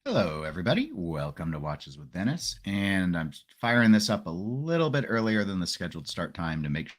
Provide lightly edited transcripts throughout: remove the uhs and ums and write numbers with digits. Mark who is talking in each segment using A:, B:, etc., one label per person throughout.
A: Hello, everybody. Welcome to Watches with Dennis. And I'm firing this up a little bit earlier than the scheduled start time to make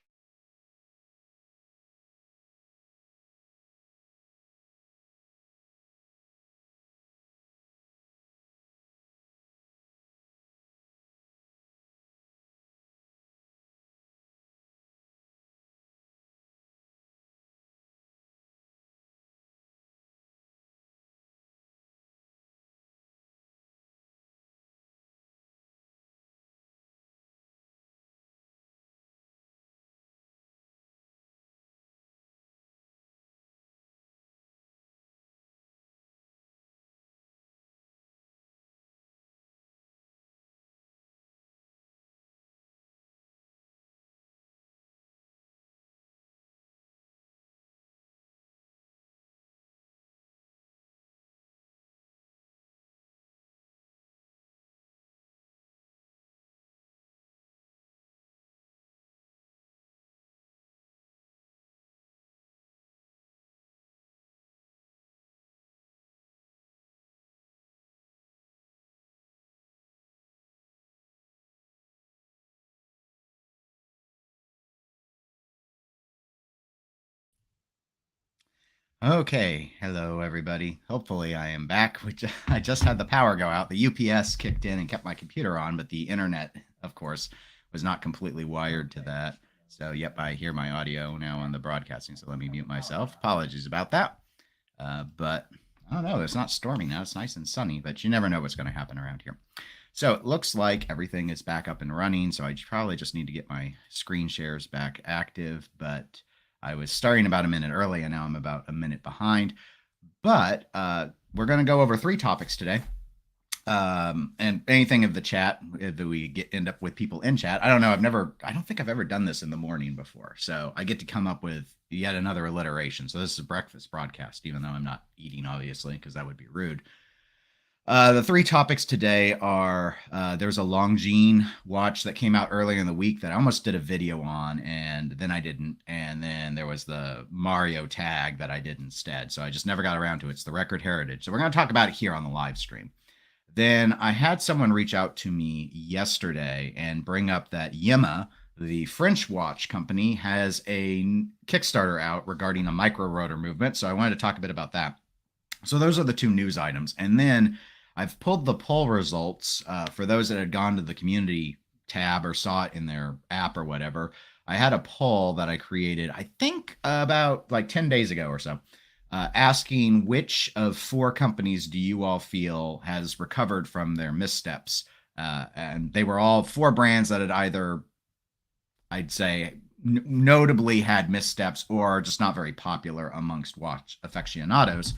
A: Okay, hello everybody. Hopefully I am back. Which I just had the power go out. The UPS kicked in and kept my computer on, but the internet, of course, was not completely wired to that. So, yep, I hear my audio now on the broadcasting. So let me mute myself. Apologies about that. But I don't know. It's not stormy now. It's nice and sunny, but you never know what's going to happen around here. So it looks like everything is back up and running. So I probably just need to get my screen shares back active, but I was starting about a minute early and now I'm about a minute behind. But we're going to go over 3 topics today. And anything of the chat that we end up with people in chat. I don't know. I don't think I've ever done this in the morning before. So I get to come up with yet another alliteration. So this is a breakfast broadcast, even though I'm not eating, obviously, because that would be rude. The 3 topics today are there's a Longines watch that came out earlier in the week that I almost did a video on, and then I didn't. And then there was the Mario tag that I did instead. So I just never got around to it. It's the Record Heritage. So we're going to talk about it here on the live stream. Then I had someone reach out to me yesterday and bring up that YEMA, the French watch company, has a Kickstarter out regarding a micro-rotor movement. So I wanted to talk a bit about that. So those are the 2 news items. And then I've pulled the poll results for those that had gone to the community tab or saw it in their app or whatever. I had a poll that I created, I think about like 10 days ago or so, asking which of 4 companies do you all feel has recovered from their missteps? And they were all 4 brands that had either, I'd say, notably had missteps or just not very popular amongst watch aficionados.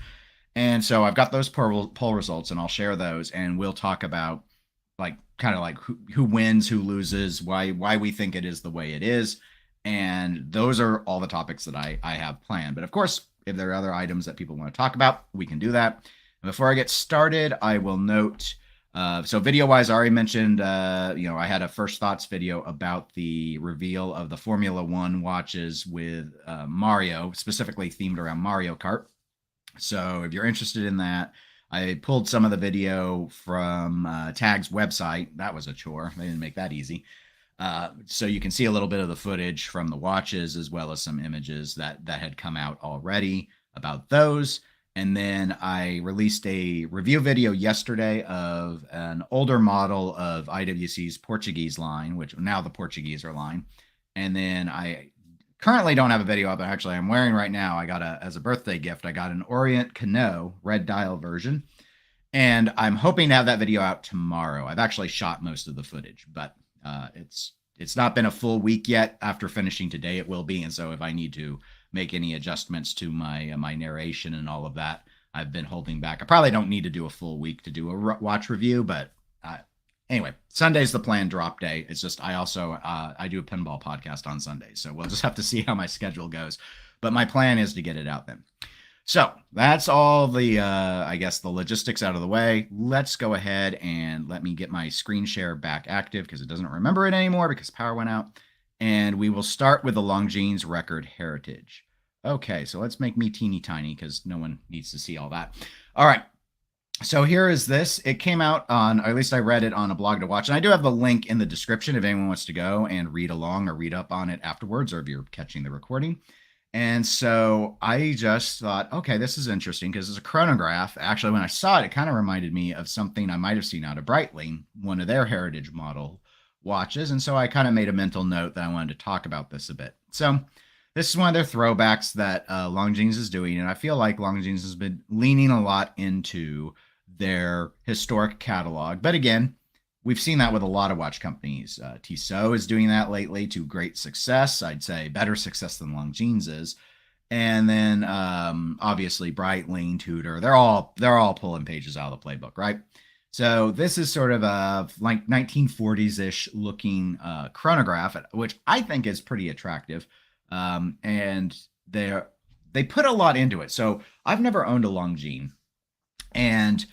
A: And so I've got those poll results, and I'll share those, and we'll talk about like kind of like who wins, who loses, why we think it is the way it is, and those are all the topics that I have planned. But of course, if there are other items that people want to talk about, we can do that. And before I get started, I will note. So video wise, I already mentioned, I had a first thoughts video about the reveal of the Formula One watches with Mario, specifically themed around Mario Kart. So if you're interested in that, I pulled some of the video from Tag's website. That was a chore. They didn't make that easy. So you can see a little bit of the footage from the watches as well as some images that had come out already about those. And then I released a review video yesterday of an older model of IWC's Portuguese line, which now the Portuguese are line. And then I currently don't have a video up, but actually I'm wearing right now. As a birthday gift, I got an Orient Cano red dial version, and I'm hoping to have that video out tomorrow. I've actually shot most of the footage, but it's not been a full week yet. After finishing today, it will be, and so if I need to make any adjustments to my narration and all of that, I've been holding back. I probably don't need to do a full week to do a watch review, but anyway, Sunday's the planned drop day. It's just I also I do a pinball podcast on Sundays, so we'll just have to see how my schedule goes. But my plan is to get it out then. So that's all the I guess the logistics out of the way. Let's go ahead and let me get my screen share back active because it doesn't remember it anymore because power went out. And we will start with the Longines Record Heritage. Okay, so let's make me teeny tiny because no one needs to see all that. All right. So here is this. It came out on, or at least I read it on a blog to watch. And I do have the link in the description if anyone wants to go and read along or read up on it afterwards, or if you're catching the recording. And so I just thought, okay, this is interesting because it's a chronograph. Actually, when I saw it, it kind of reminded me of something I might have seen out of Breitling, one of their heritage model watches. And so I kind of made a mental note that I wanted to talk about this a bit. So this is one of their throwbacks that Longines is doing. And I feel like Longines has been leaning a lot into their historic catalog. But again, we've seen that with a lot of watch companies. Tissot is doing that lately to great success. I'd say better success than Longines is. And then obviously Breitling, Tudor, they're all pulling pages out of the playbook, right? So this is sort of a like 1940s-ish looking chronograph, which I think is pretty attractive. And they put a lot into it. So I've never owned a Longines, and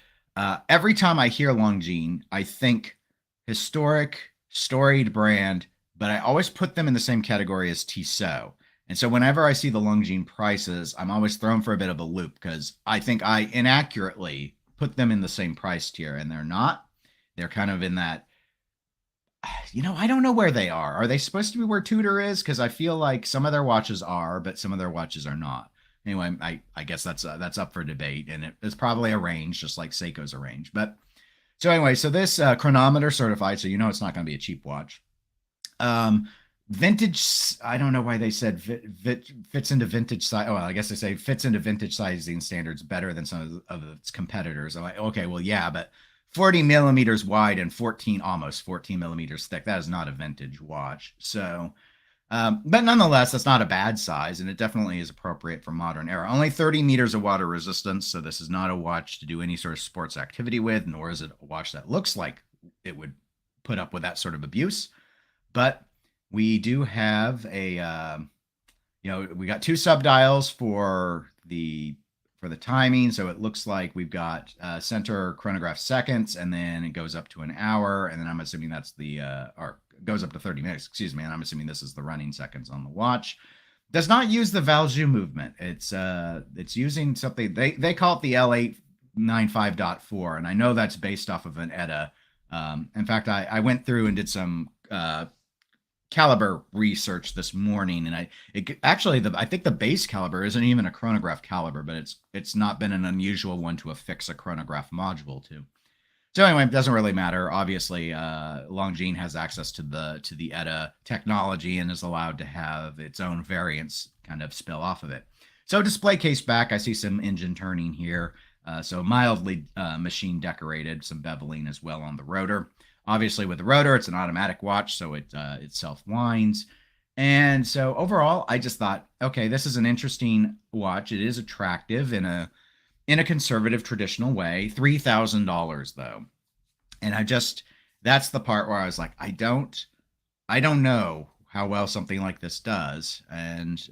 A: every time I hear Longines, I think historic, storied brand, but I always put them in the same category as Tissot. And so whenever I see the Longines prices, I'm always thrown for a bit of a loop because I think I inaccurately put them in the same price tier, and they're not. They're kind of in that, I don't know where they are. Are they supposed to be where Tudor is? Because I feel like some of their watches are, but some of their watches are not. Anyway, I guess that's up for debate, and it's probably a range, just like Seiko's a range. But so anyway, so this chronometer certified, so it's not going to be a cheap watch. Vintage, I don't know why they said fits into vintage size. Oh, well, I guess they say fits into vintage sizing standards better than some of its competitors. I'm like, okay, well, yeah, but 40 millimeters wide and almost 14 millimeters thick. That is not a vintage watch. So, but nonetheless, that's not a bad size, and it definitely is appropriate for modern era. Only 30 meters of water resistance, so this is not a watch to do any sort of sports activity with, nor is it a watch that looks like it would put up with that sort of abuse. But we do have we got two subdials for the timing. So it looks like we've got center chronograph seconds, and then it goes up to an hour, and then I'm assuming that's or goes up to 30 minutes, excuse me, and I'm assuming this is the running seconds on the watch. Does not use the Valjoux movement. It's using something they call it the L895.4, and I know that's based off of an ETA. In fact, I went through and did some caliber research this morning, and I think the base caliber isn't even a chronograph caliber, but it's not been an unusual one to affix a chronograph module to. So anyway, it doesn't really matter. Obviously, Longines has access to the ETA technology and is allowed to have its own variants kind of spill off of it. So display case back, I see some engine turning here. So mildly machine decorated, some beveling as well on the rotor. Obviously, with the rotor, it's an automatic watch, so it self-winds. And so overall, I just thought, okay, this is an interesting watch. It is attractive in a conservative, traditional way. $3,000 though, and that's the part where I was like, I don't know how well something like this does, and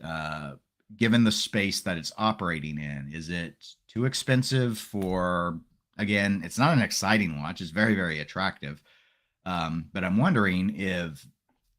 A: given the space that it's operating in, is it too expensive for? Again, it's not an exciting watch. It's very, very attractive. But I'm wondering if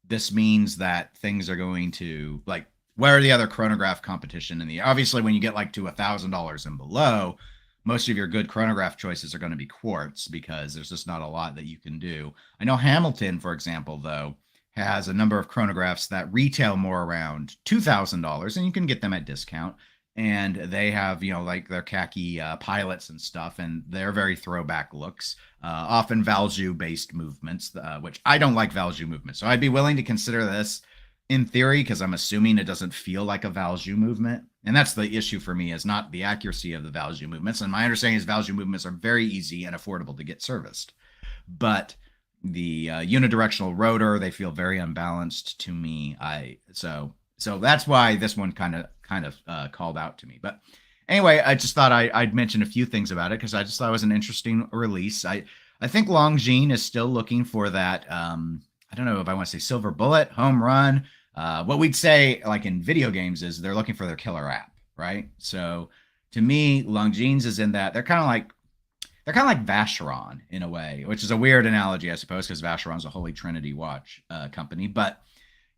A: this means that things are going to, like, where are the other chronograph competition obviously when you get like to $1,000 and below, most of your good chronograph choices are going to be quartz because there's just not a lot that you can do. I know Hamilton, for example, though, has a number of chronographs that retail more around $2,000, and you can get them at discount. And they have, like their khaki pilots and stuff, and they're very throwback looks, often Valjoux-based movements, which I don't like Valjoux movements. So I'd be willing to consider this in theory, because I'm assuming it doesn't feel like a Valjoux movement. And that's the issue for me, is not the accuracy of the Valjoux movements. And my understanding is Valjoux movements are very easy and affordable to get serviced. But the unidirectional rotor, they feel very unbalanced to me. So that's why this one kind of called out to me. But anyway, I just thought I'd mention a few things about it because I just thought it was an interesting release. I think Longines is still looking for that. I don't know if I want to say silver bullet, home run. What we'd say, like in video games, is they're looking for their killer app, right? So to me, Longines is in that. They're kind of like Vacheron in a way, which is a weird analogy, I suppose, because Vacheron's a Holy Trinity watch company. But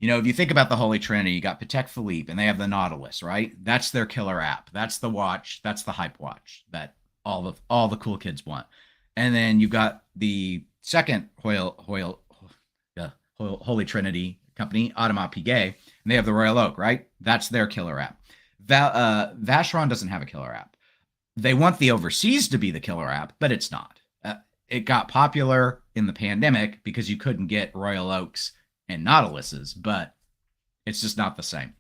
A: if you think about the Holy Trinity, you got Patek Philippe, and they have the Nautilus, right? That's their killer app. That's the watch. That's the hype watch that all the cool kids want. And then you got the second Holy Trinity company, Audemars Piguet, and they have the Royal Oak, right? That's their killer app. Vacheron doesn't have a killer app. They want the overseas to be the killer app, but it's not. It got popular in the pandemic because you couldn't get Royal Oaks and Nautiluses, but it's just not the same.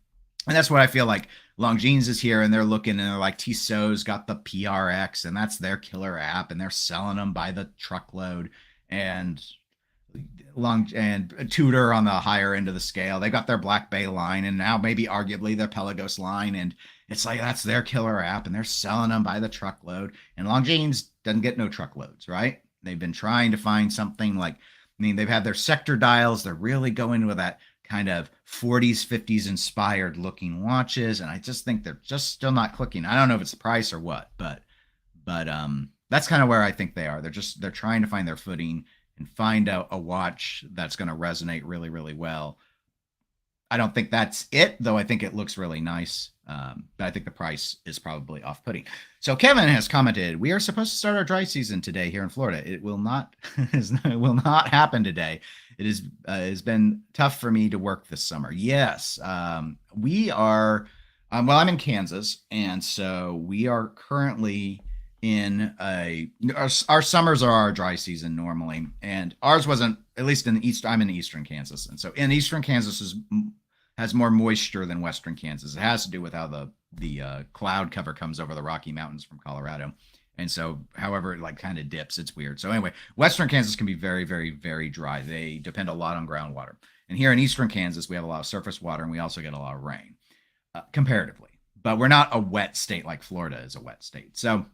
A: And that's what I feel like Longines is here, and they're looking, and they're like, Tissot's got the PRX, and that's their killer app, and they're selling them by the truckload. And Tudor on the higher end of the scale. They got their Black Bay line, and now maybe arguably their Pelagos line, and it's like that's their killer app, and they're selling them by the truckload. And Longines doesn't get no truckloads, right? They've been trying to find something like, I mean, they've had their sector dials. They're really going with that kind of 40s, 50s inspired looking watches, and I just think they're just still not clicking. I don't know if it's the price or what, but that's kind of where I think they are. They're trying to find their footing and find out a watch that's going to resonate really, really well. I don't think that's it, though. I think it looks really nice. But I think the price is probably off-putting. So Kevin has commented, "We are supposed to start our dry season today here in Florida. It will not, it will not happen today. It has been tough for me to work this summer." Yes, we are. Well, I'm in Kansas, and so we are currently in our summers are our dry season normally, and ours wasn't, at least in the east. I'm in eastern Kansas, and so in eastern Kansas has more moisture than western Kansas. It has to do with how the cloud cover comes over the Rocky Mountains from Colorado, and so however it like kind of dips, it's weird. So anyway, western Kansas can be very, very, very dry. They depend a lot on groundwater, and here in eastern Kansas we have a lot of surface water, and we also get a lot of rain comparatively, but we're not a wet state like Florida is a wet state. So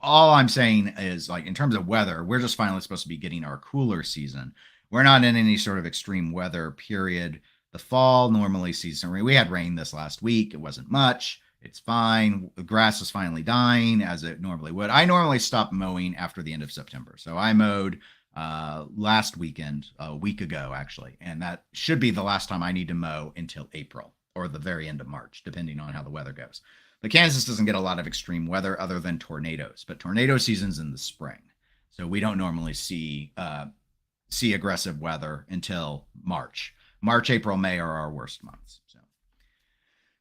A: all I'm saying is, like, in terms of weather, we're just finally supposed to be getting our cooler season. We're not in any sort of extreme weather period. The fall normally sees some rain. We had rain this last week. It wasn't much. It's fine. The grass is finally dying as it normally would. I normally stop mowing after the end of September. So I mowed last weekend, a week ago, actually. And that should be the last time I need to mow until April or the very end of March, depending on how the weather goes. But Kansas doesn't get a lot of extreme weather other than tornadoes, but tornado season's in the spring. So we don't normally see aggressive weather until March. March, April, May are our worst months.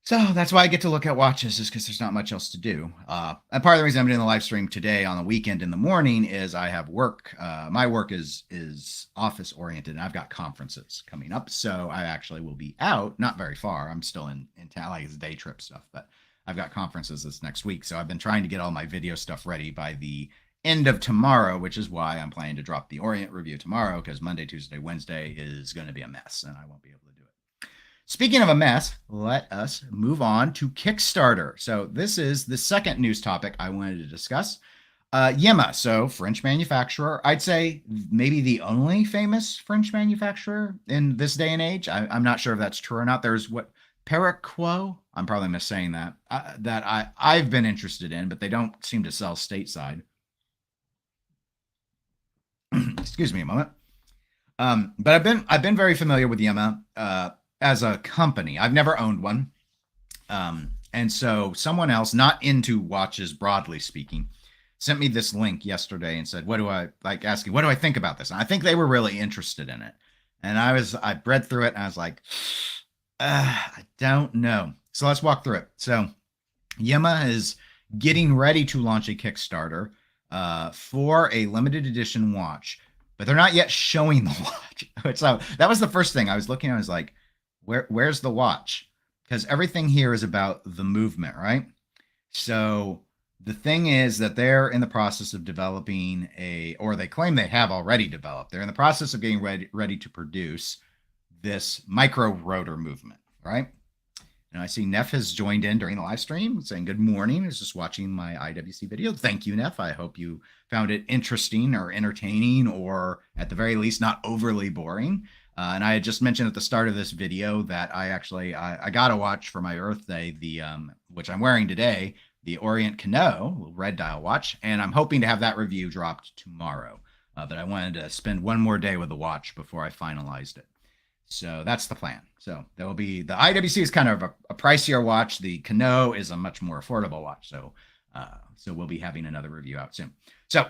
A: So that's why I get to look at watches, is because there's not much else to do. And part of the reason I'm doing the live stream today on the weekend in the morning is I have work. My work is office oriented, and I've got conferences coming up. So I actually will be out, not very far. I'm still in town, like it's day trip stuff, but I've got conferences this next week. So I've been trying to get all my video stuff ready by the end of tomorrow, which is why I'm planning to drop the Orient review tomorrow, because Monday, Tuesday, Wednesday is going to be a mess, and I won't be able to do it. Speaking of a mess, let us move on to Kickstarter. So this is the second news topic I wanted to discuss. YEMA, so French manufacturer. I'd say maybe the only famous French manufacturer in this day and age. I'm not sure if that's true or not. There's Paraquo, I'm probably missaying that, I've been interested in, but they don't seem to sell stateside. Excuse me a moment. But I've been very familiar with YEMA as a company. I've never owned one. And so someone else, not into watches broadly speaking, sent me this link yesterday and said, what do I think about this? And I think they were really interested in it. And I read through it, and I was like, I don't know. So let's walk through it. So YEMA is getting ready to launch a Kickstarter for a limited edition watch, but they're not yet showing the watch. So that was the first thing I was looking at. I was like, where's the watch? Because everything here is about the movement, right? So the thing is that they're in the process of developing or they claim they have already developed. They're in the process of getting ready to produce this micro-rotor movement, right? And I see Neff has joined in during the live stream saying good morning. He's just watching my IWC video. Thank you, Neff. I hope you found it interesting or entertaining, or at the very least not overly boring. And I had just mentioned at the start of this video that I got a watch for my birthday, which I'm wearing today, the Orient Cano red dial watch, and I'm hoping to have that review dropped tomorrow. But I wanted to spend one more day with the watch before I finalized it. So that's the plan. So there will be, the IWC is kind of a pricier watch. The Cano is a much more affordable watch. So So we'll be having another review out soon. So,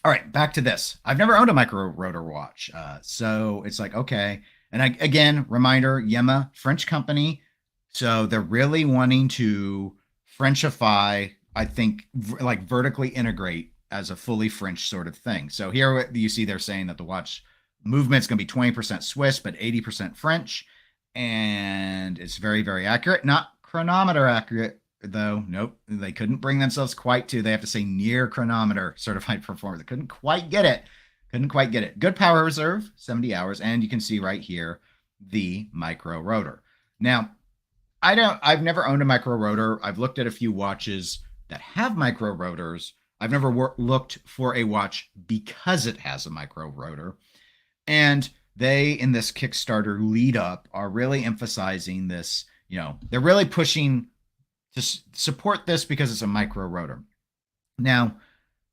A: all right, back to this. I've never owned a micro-rotor watch. So it's like, okay. And again, reminder, YEMA, French company. So they're really wanting to Frenchify, I think, like vertically integrate as a fully French sort of thing. So here you see they're saying that the watch movement's going to be 20% Swiss, but 80% French. And it's very, very accurate. Not chronometer accurate, though. Nope. They couldn't bring themselves quite to, they have to say near chronometer certified performance. They couldn't quite get it. Couldn't quite get it. Good power reserve, 70 hours. And you can see right here, the micro rotor. Now, I've never owned a micro rotor. I've looked at a few watches that have micro rotors. I've never looked for a watch because it has a micro rotor. And they, in this Kickstarter lead up, are really emphasizing this. You know, they're really pushing to support this because it's a micro rotor. Now,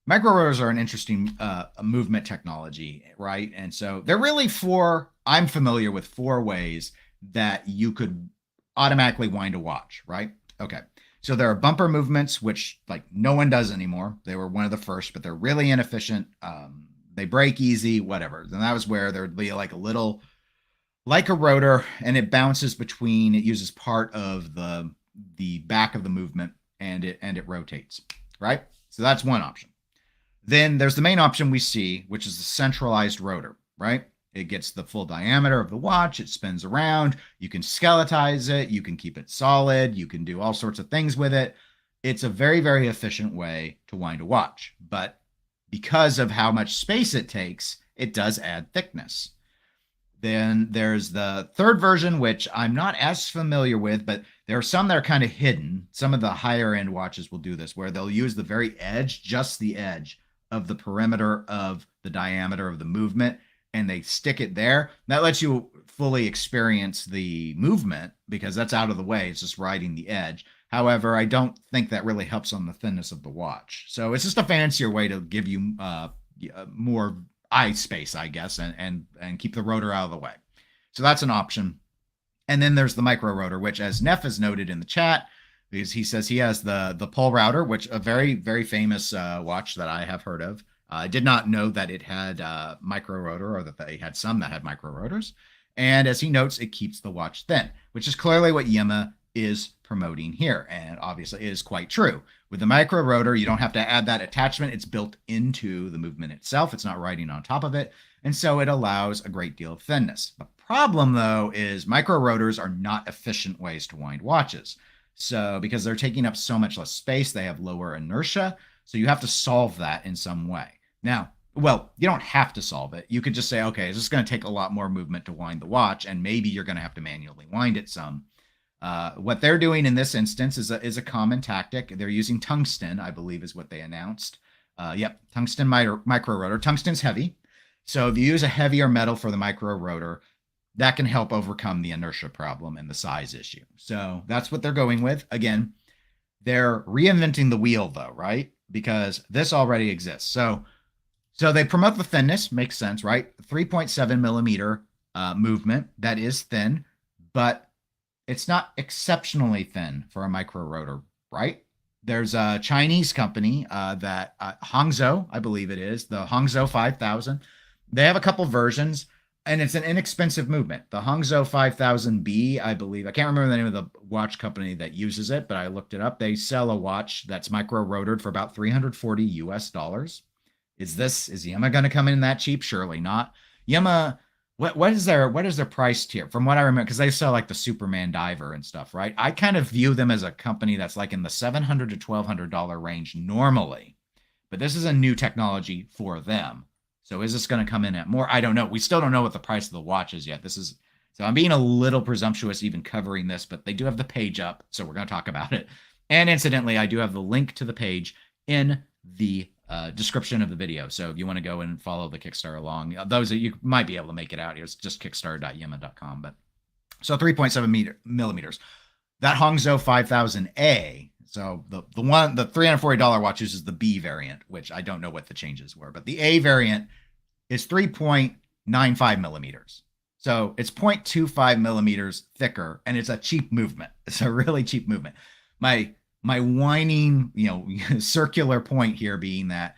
A: micro rotors are an interesting movement technology, right? And so they're really I'm familiar with 4 ways that you could automatically wind a watch, right? Okay. So there are bumper movements, which like no one does anymore. They were one of the first, but they're really inefficient. They break easy, whatever. And that was where there'd be like a little, like a rotor, and it bounces between, it uses part of the back of the movement, and it rotates, right? So that's one option. Then there's the main option we see, which is the centralized rotor, right? It gets the full diameter of the watch. It spins around. You can skelletize it. You can keep it solid. You can do all sorts of things with it. It's a very, very efficient way to wind a watch. But because of how much space it takes, it does add thickness. Then there's the third version, which I'm not as familiar with, but there are some that are kind of hidden. Some of the higher end watches will do this, where they'll use the very edge, just the edge of the perimeter of the diameter of the movement, and they stick it there. That lets you fully experience the movement because that's out of the way. It's just riding the edge. However, I don't think that really helps on the thinness of the watch. So it's just a fancier way to give you more eye space, I guess, and keep the rotor out of the way. So that's an option. And then there's the micro rotor, which, as Neff has noted in the chat, because he says he has the pole router, which a very, very famous watch that I have heard of. I did not know that it had micro rotor, or that they had some that had micro rotors. And as he notes, it keeps the watch thin, which is clearly what YEMA is promoting here. And obviously it is quite true. With the micro rotor, you don't have to add that attachment. It's built into the movement itself. It's not riding on top of it. And so it allows a great deal of thinness. The problem, though, is micro rotors are not efficient ways to wind watches. So because they're taking up so much less space, they have lower inertia. So you have to solve that in some way. Now, well, you don't have to solve it. You could just say, okay, it's just going to take a lot more movement to wind the watch, and maybe you're going to have to manually wind it some. What they're doing in this instance is a common tactic. They're using tungsten, I believe is what they announced. Yep, tungsten micro rotor. Tungsten's heavy. So if you use a heavier metal for the micro rotor, that can help overcome the inertia problem and the size issue. So that's what they're going with. Again, they're reinventing the wheel, though, right? Because this already exists. So they promote the thinness. Makes sense, right? 3.7 millimeter movement. That is thin, but it's not exceptionally thin for a micro rotor, right? There's a Chinese company that Hangzhou, I believe it is, the Hangzhou 5000. They have a couple versions, and it's an inexpensive movement. The Hangzhou 5000B, I believe, I can't remember the name of the watch company that uses it, but I looked it up. They sell a watch that's micro-rotored for about $340 US. Is YEMA going to come in that cheap? Surely not. YEMA, what is their price tier? From what I remember, because they sell like the Superman diver and stuff, right? I kind of view them as a company that's like in the $700 to $1,200 range normally, but this is a new technology for them. So is this going to come in at more? I don't know. We still don't know what the price of the watch is yet. So I'm being a little presumptuous even covering this, but they do have the page up, so we're going to talk about it. And incidentally, I do have the link to the page in the description of the video. So if you want to go and follow the Kickstarter along, those that you might be able to make it out here, it's just kickstarter.yema.com. But so 3.7 millimeters. That Hangzhou 5000A. So the $340 watch uses the B variant, which I don't know what the changes were, but the A variant is 3.95 millimeters. So it's 0.25 millimeters thicker, and it's a cheap movement. It's a really cheap movement. My my whining, circular point here being that,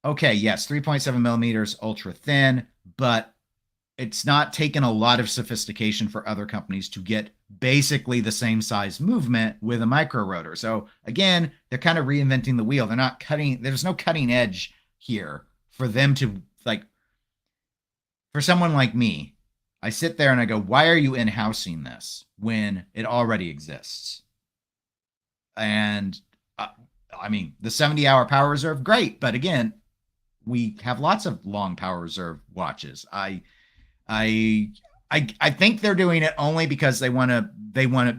A: okay, yes, 3.7 millimeters, ultra thin, but it's not taken a lot of sophistication for other companies to get basically the same size movement with a micro rotor. So again, they're kind of reinventing the wheel. They're not cutting, there's no cutting edge here for them to, like, for someone like me. I sit there and I go, why are you in-housing this when it already exists? And I mean, the 70-hour power reserve, great. But again, we have lots of long power reserve watches. I I think they're doing it only because they want to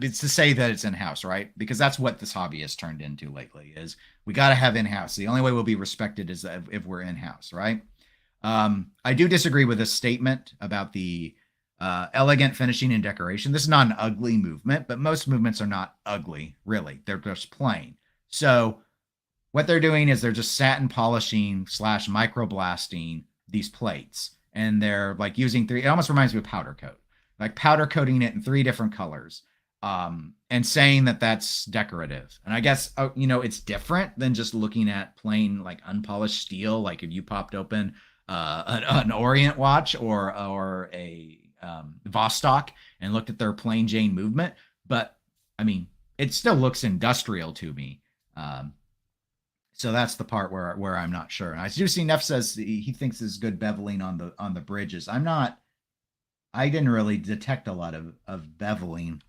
A: it's to say that it's in-house, right? Because that's what this hobby has turned into lately is we got to have in-house. The only way we'll be respected is if we're in-house, right? I do disagree with this statement about the elegant finishing and decoration. This is not an ugly movement, but most movements are not ugly, really. They're just plain. So what they're doing is they're just satin polishing / microblasting these plates. And they're like using it almost reminds me of powder coat, like powder coating it in 3 different colors, and saying that that's decorative. And I guess, it's different than just looking at plain, like unpolished steel. Like if you popped open an Orient watch or a Vostok and looked at their plain Jane movement. But I mean, it still looks industrial to me. So that's the part where I'm not sure. And I do see Neff says he thinks there's good beveling on the bridges. I didn't really detect a lot of beveling.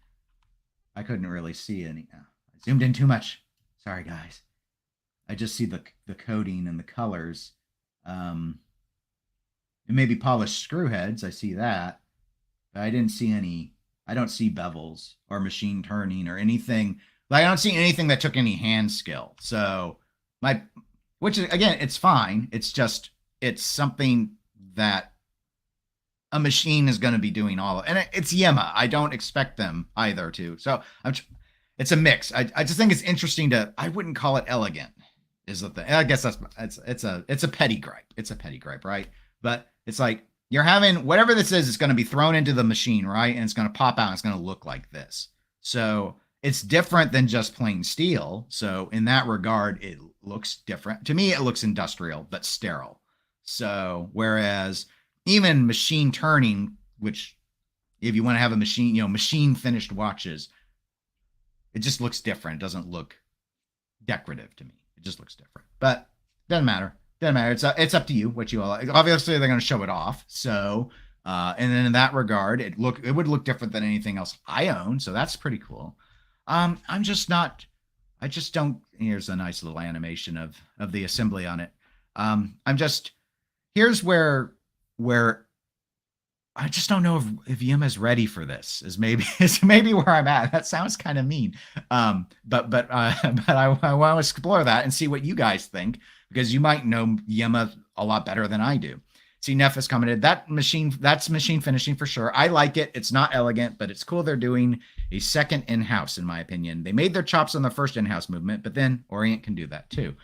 A: I couldn't really see any. I zoomed in too much. Sorry, guys. I just see the coating and the colors. And maybe polished screw heads. I see that. But I didn't see any. I don't see bevels or machine turning or anything. Like I don't see anything that took any hand skill. So which is, again, it's fine. It's just, it's something that a machine is going to be doing all of. And it's YEMA. I don't expect them either to. So it's a mix. I just think it's interesting I wouldn't call it elegant is the thing. I guess it's a petty gripe. It's a petty gripe, right? But it's like, you're having whatever this is, it's going to be thrown into the machine, right? And it's going to pop out. And it's going to look like this. So it's different than just plain steel. So in that regard, it looks different. To me, it looks industrial, but sterile. So whereas even machine turning, which if you want to have a machine, machine finished watches, it just looks different. It doesn't look decorative to me. It just looks different. But doesn't matter. Doesn't matter. It's up to you what you all like. Obviously, they're going to show it off. So, and then in that regard, it would look different than anything else I own. So that's pretty cool. I just don't. Here's a nice little animation of the assembly on it. Here's where I just don't know if YEMA is ready for this. Is maybe where I'm at. That sounds kind of mean. But I want to explore that and see what you guys think, because you might know YEMA a lot better than I do. See, Neff has commented, that's machine finishing for sure. I like it. It's not elegant, but it's cool they're doing a second in-house, in my opinion. They made their chops on the first in-house movement, but then Orient can do that too.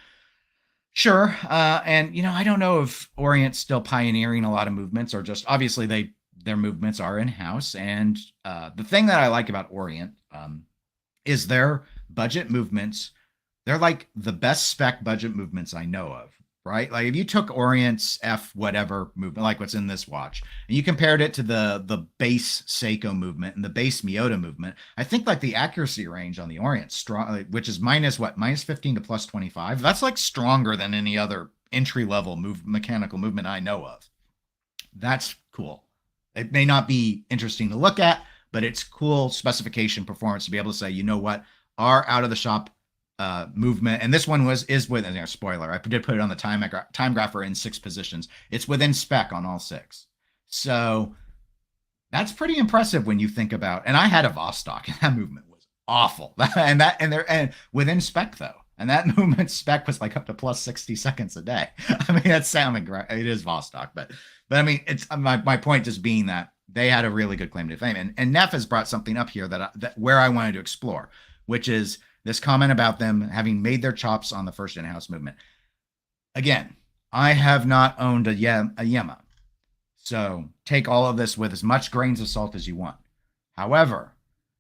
A: Sure. And, I don't know if Orient's still pioneering a lot of movements, or just obviously their movements are in-house. And the thing that I like about Orient is their budget movements. They're like the best spec budget movements I know of. Right? Like if you took Orient's F whatever movement, like what's in this watch, and you compared it to the base Seiko movement and the base Miyota movement, I think like the accuracy range on the Orient strong, which is minus 15 to plus 25. That's like stronger than any other entry level mechanical movement I know of. That's cool. It may not be interesting to look at, but it's cool specification performance to be able to say, you know what, our out of the shop movement, and this one is within, spoiler, I did put it on the time grapher in 6 positions. It's within spec on all 6. So that's pretty impressive when you think about, and I had a Vostok and that movement was awful. and within spec though. And that movement spec was like up to plus 60 seconds a day. I mean, that's sounding great. It is Vostok, but I mean, it's my point just being that they had a really good claim to fame. And Neff has brought something up here that where I wanted to explore, which is this comment about them having made their chops on the first in-house movement. Again, I have not owned a YEMA. So take all of this with as much grains of salt as you want. However,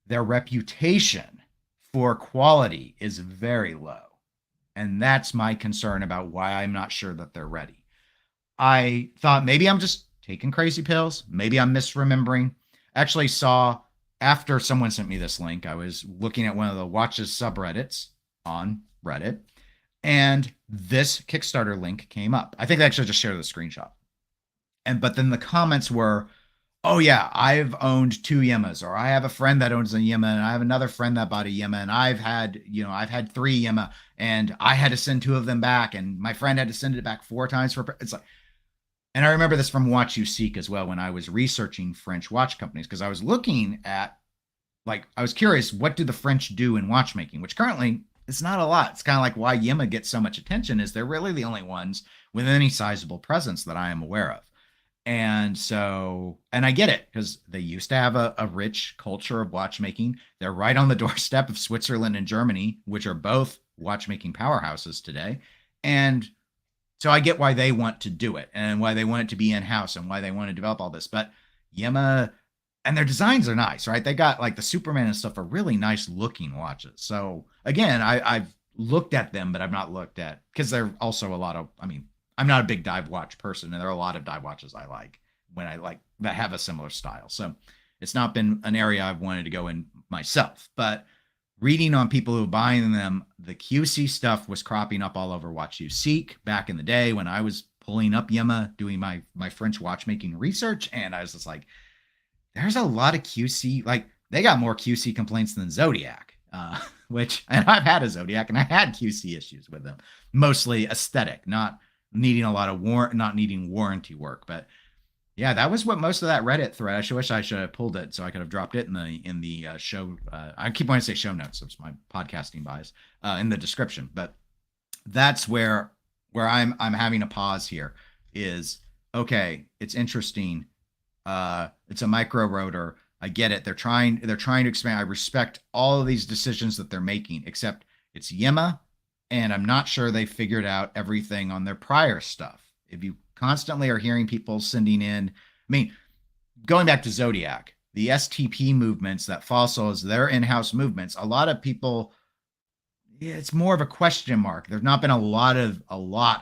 A: their reputation for quality is very low. And that's my concern about why I'm not sure that they're ready. I thought maybe I'm just taking crazy pills. Maybe I'm misremembering. Actually saw after someone sent me this link, I was looking at one of the watches subreddits on Reddit, and this Kickstarter link came up. I think I actually just shared the screenshot. But then the comments were, oh yeah, I've owned 2 YEMAs, or I have a friend that owns a YEMA, and I have another friend that bought a YEMA, and I've had 3 YEMA, and I had to send 2 of them back, and my friend had to send it back 4 times for. It's like, and I remember this from Watch You Seek as well when I was researching French watch companies, because I was looking at, like, I was curious, what do the French do in watchmaking, which currently it's not a lot. It's kind of like why YEMA gets so much attention, is they're really the only ones with any sizable presence that I am aware of. And so, and I get it, because they used to have a rich culture of watchmaking. They're right on the doorstep of Switzerland and Germany, which are both watchmaking powerhouses today. And so I get why they want to do it, and why they want it to be in-house, and why they want to develop all this. But YEMA, and their designs are nice, right? They got like the Superman and stuff are really nice looking watches. So again, I've looked at them, but I've not looked at, because they're also a lot of, I mean, I'm not a big dive watch person, and there are a lot of dive watches I like when I like that have a similar style. So it's not been an area I've wanted to go in myself, but reading on people who are buying them, the QC stuff was cropping up all over Watch You Seek back in the day when I was pulling up YEMA, doing my French watchmaking research. And I was just like, there's a lot of QC, like they got more QC complaints than Zodiac, which, and I've had a Zodiac and I had QC issues with them, mostly aesthetic, not needing a lot of not needing warranty work. But yeah, that was what most of that Reddit thread. I wish I should have pulled it so I could have dropped it in the show. I keep wanting to say show notes. It's my podcasting bias, in the description. But that's where I'm having a pause here. Is okay. It's interesting. It's a micro-rotor. I get it. They're trying to expand. I respect all of these decisions that they're making, except it's YEMA, and I'm not sure they figured out everything on their prior stuff. If you constantly are hearing people sending in, I mean, going back to Zodiac, the STP movements that Fossil their in-house movements, a lot of people, yeah, it's more of a question mark. There's not been a lot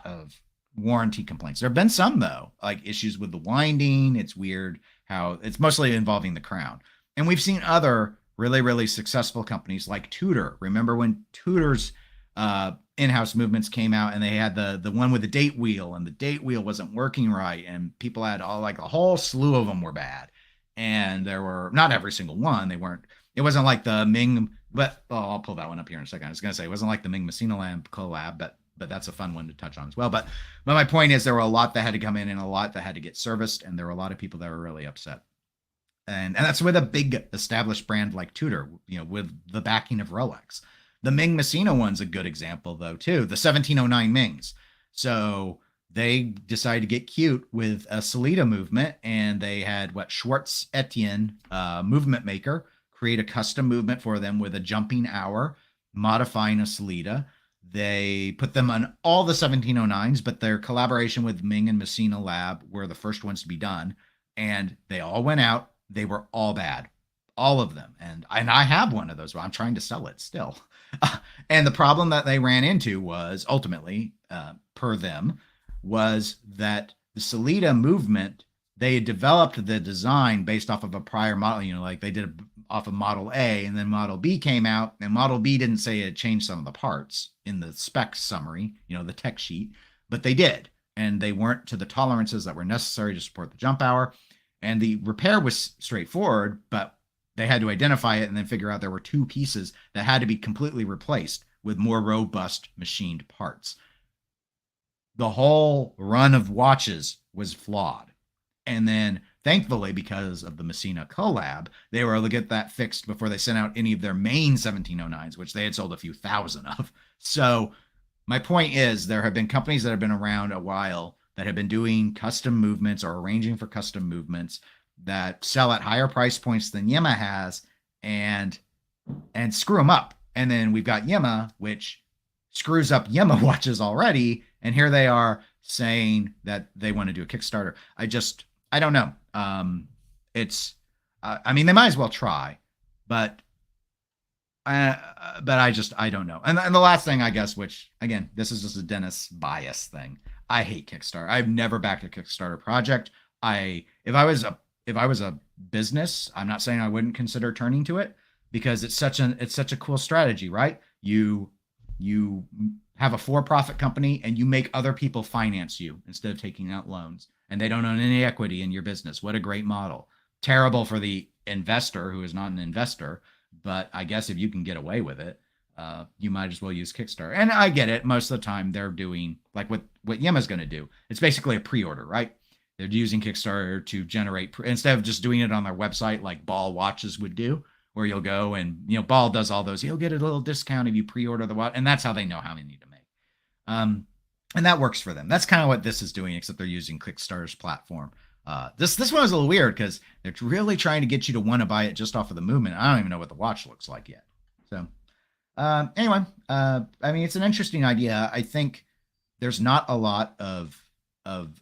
A: of warranty complaints. There have been some, though, like issues with the winding. It's weird how it's mostly involving the crown. And we've seen other really, really successful companies like Tudor. Remember when Tudor's in-house movements came out, and they had the one with the date wheel, and the date wheel wasn't working right, and people had all, like, a whole slew of them were bad. And there were not every single one. It wasn't like the Ming, but I'll pull that one up here in a second. I was going to say it wasn't like the Ming Messina Lamp collab, but that's a fun one to touch on as well. But my point is, there were a lot that had to come in and a lot that had to get serviced, and there were a lot of people that were really upset. And that's with a big established brand like Tudor, with the backing of Rolex. The Ming Messina one's a good example, though, too. The 1709 Mings. So they decided to get cute with a Salida movement, and they had Schwartz Etienne, movement maker, create a custom movement for them with a jumping hour, modifying a Salida. They put them on all the 1709s, but their collaboration with Ming and Messina Lab were the first ones to be done. And they all went out. They were all bad. All of them. And I have one of those, but I'm trying to sell it still. And the problem that they ran into was ultimately, per them, was that the Salida movement, they had developed the design based off of a prior model, like they did off of Model A, and then Model B came out, and Model B didn't say it changed some of the parts in the spec summary, the tech sheet, but they did. And they weren't to the tolerances that were necessary to support the jump hour. And the repair was straightforward, but they had to identify it and then figure out there were 2 pieces that had to be completely replaced with more robust machined parts. The whole run of watches was flawed. And then, thankfully, because of the Messina collab, they were able to get that fixed before they sent out any of their main 1709s, which they had sold a few thousand of. So my point is, there have been companies that have been around a while that have been doing custom movements or arranging for custom movements that sell at higher price points than YEMA has, and screw them up. And then we've got YEMA, which screws up YEMA watches already, and here they are saying that they want to do a Kickstarter. I don't know. It's, I mean, they might as well try, but But I don't know. And the last thing, I guess, which again, this is just a Dennis bias thing. I hate Kickstarter. I've never backed a Kickstarter project. If I was a business, I'm not saying I wouldn't consider turning to it, because it's such a cool strategy, right? You have a for-profit company and you make other people finance you instead of taking out loans, and they don't own any equity in your business. What a great model. Terrible for the investor who is not an investor, but I guess if you can get away with it, you might as well use Kickstarter. And I get it. Most of the time they're doing like what YEMA's going to do. It's basically a pre-order, right? They're using Kickstarter to generate, instead of just doing it on their website like Ball Watches would do, where you'll go and, Ball does all those. You'll get a little discount if you pre-order the watch. And that's how they know how many to make. And that works for them. That's kind of what this is doing, except they're using Kickstarter's platform. This one was a little weird because they're really trying to get you to want to buy it just off of the movement. I don't even know what the watch looks like yet. So anyway, I mean, it's an interesting idea. I think there's not a lot of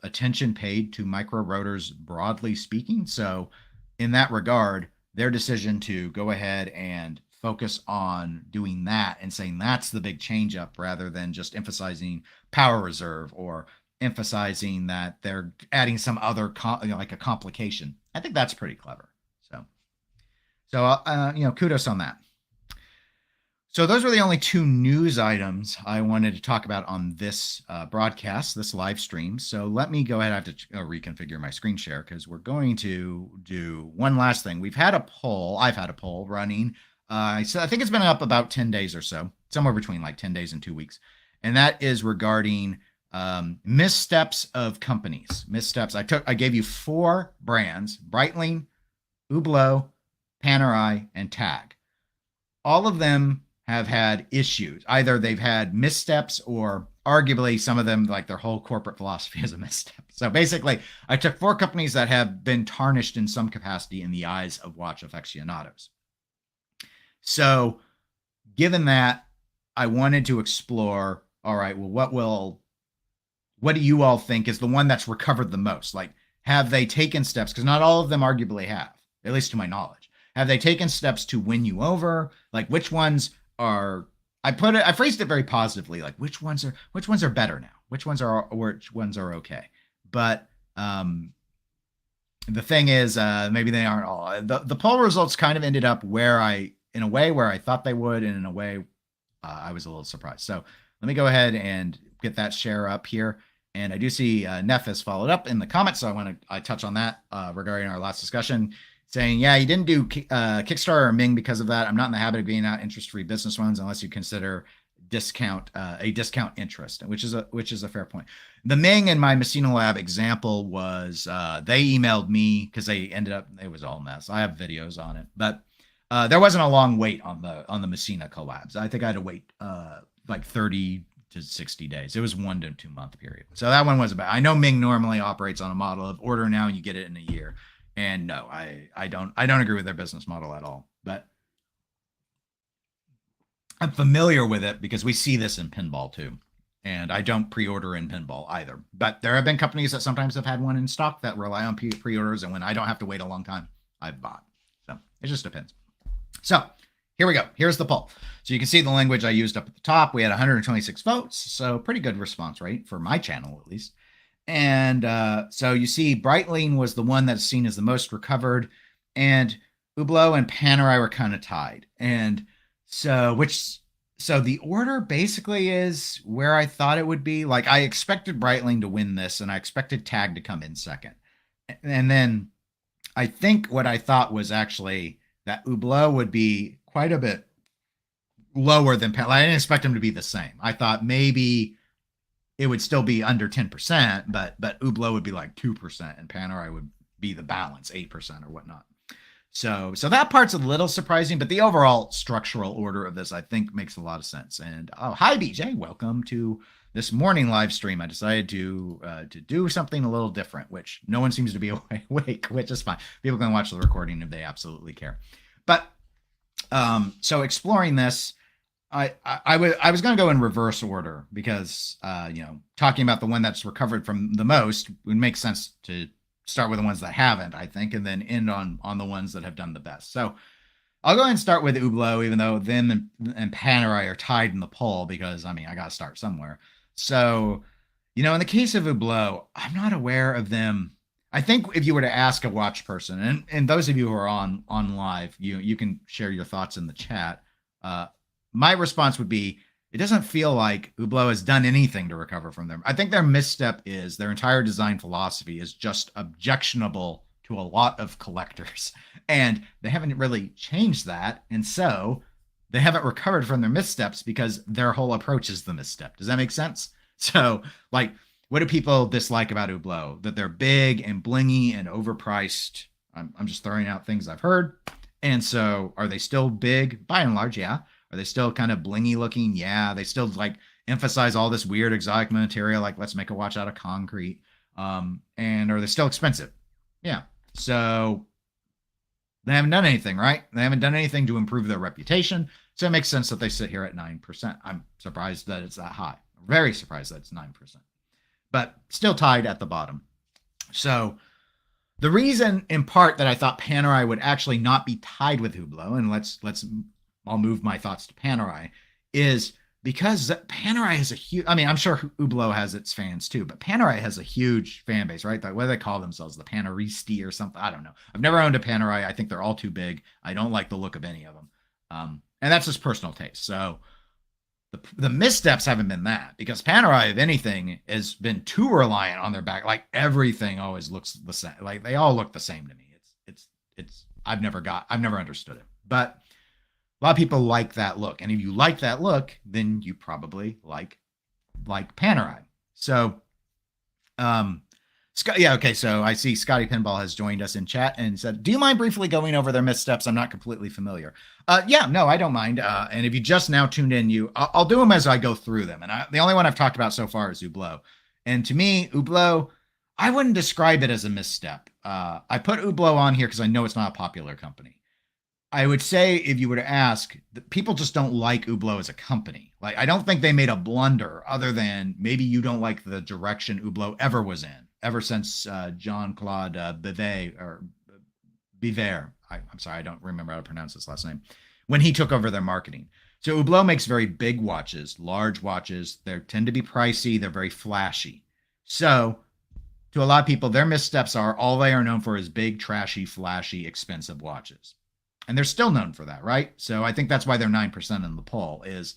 A: attention paid to micro-rotors, broadly speaking. So in that regard, their decision to go ahead and focus on doing that and saying that's the big change up, rather than just emphasizing power reserve or emphasizing that they're adding some other like a complication. I think that's pretty clever. So kudos on that. So those were the only two news items I wanted to talk about on this broadcast, this live stream. So let me go ahead. I have to reconfigure my screen share because we're going to do one last thing. I've had a poll running. So I think it's been up about 10 days or so, somewhere between like 10 days and 2 weeks. And that is regarding missteps of companies. Missteps. I gave you 4 brands: Breitling, Hublot, Panerai, and Tag. All of them have had issues. Either they've had missteps, or arguably some of them, like their whole corporate philosophy is a misstep. So basically, I took 4 companies that have been tarnished in some capacity in the eyes of watch aficionados. So given that, I wanted to explore, all right, well, what do you all think is the one that's recovered the most? Like, have they taken steps? Because not all of them arguably have, at least to my knowledge. Have they taken steps to win you over? Like, which ones are, I phrased it very positively, like which ones are better now? Which ones are okay? But the thing is, maybe they aren't all. The poll results kind of ended up in a way where I thought they would, and in a way I was a little surprised. So let me go ahead and get that share up here. And I do see Neff has followed up in the comments, so I touch on that regarding our last discussion, saying, yeah, you didn't do Kickstarter or Ming because of that. I'm not in the habit of giving out interest-free business loans unless you consider a discount interest, which is a fair point. The Ming and my Messina Lab example was they emailed me because it was all a mess. I have videos on it, but there wasn't a long wait on the Messina collabs. I think I had to wait like 30 to 60 days. It was 1 to 2 month period. So that one wasn't bad. I know Ming normally operates on a model of order now and you get it in a year. And no, I don't agree with their business model at all. But I'm familiar with it because we see this in pinball too. And I don't pre-order in pinball either. But there have been companies that sometimes have had one in stock that rely on pre-orders, and when I don't have to wait a long time, I've bought. So it just depends. So here we go. Here's the poll. So you can see the language I used up at the top. We had 126 votes, so pretty good response rate for my channel at least. And so you see Breitling was the one that's seen as the most recovered, and Hublot and Panerai were kind of tied. And so the order basically is where I thought it would be. Like, I expected Breitling to win this, and I expected Tag to come in second. And then I think what I thought was actually that Hublot would be quite a bit lower than Panerai. I didn't expect them to be the same. I thought maybe it would still be under 10%, but Hublot would be like 2%, and Panerai would be the balance, 8% or whatnot. So that part's a little surprising, but the overall structural order of this, I think, makes a lot of sense. And hi BJ, welcome to this morning live stream. I decided to do something a little different, which no one seems to be awake, which is fine. People can watch the recording if they absolutely care. But so exploring this, I was going to go in reverse order because talking about the one that's recovered from the most would make sense to start with the ones that haven't, I think, and then end on the ones that have done the best. So I'll go ahead and start with Hublot, even though them and Panerai are tied in the poll because, I mean, I got to start somewhere. So, in the case of Hublot, I'm not aware of them. I think if you were to ask a watch person, and those of you who are on live, you can share your thoughts in the chat. My response would be, it doesn't feel like Hublot has done anything to recover from them. I think their misstep is their entire design philosophy is just objectionable to a lot of collectors. And they haven't really changed that. And so they haven't recovered from their missteps because their whole approach is the misstep. Does that make sense? So, like, what do people dislike about Hublot? That they're big and blingy and overpriced. I'm just throwing out things I've heard. And so, are they still big? By and large, yeah. Are they still kind of blingy looking? Yeah. They still like emphasize all this weird exotic material, like let's make a watch out of concrete. And are they still expensive? Yeah. So they haven't done anything, right? They haven't done anything to improve their reputation. So it makes sense that they sit here at 9%. I'm surprised that it's that high. Very surprised that it's 9%. But still tied at the bottom. So the reason, in part, that I thought Panerai would actually not be tied with Hublot, and I'll move my thoughts to Panerai, is because Panerai has a huge, I mean, I'm sure Hublot has its fans too, but Panerai has a huge fan base, right? What do they call themselves? The Paneristi or something? I don't know. I've never owned a Panerai. I think they're all too big. I don't like the look of any of them. And that's just personal taste. So the missteps haven't been that, because Panerai, if anything, has been too reliant on their back. Like everything always looks the same. Like they all look the same to me. I've never understood it. But a lot of people like that look. And if you like that look, then you probably like Panerai. So, Scott, yeah, okay. So I see Scotty Pinball has joined us in chat and said, do you mind briefly going over their missteps? I'm not completely familiar. Yeah, no, I don't mind. And if you just now tuned in, I'll do them as I go through them. And the only one I've talked about so far is Hublot. And to me, Hublot, I wouldn't describe it as a misstep. I put Hublot on here because I know it's not a popular company. I would say, if you were to ask, people just don't like Hublot as a company. Like, I don't think they made a blunder, other than maybe you don't like the direction Hublot ever was in, ever since Jean-Claude Biver. I'm sorry, I don't remember how to pronounce his last name. When he took over their marketing. So Hublot makes very big watches, large watches. They tend to be pricey. They're very flashy. So to a lot of people, their missteps are all they are known for is big, trashy, flashy, expensive watches. And they're still known for that, right? So I think that's why they're 9% in the poll, is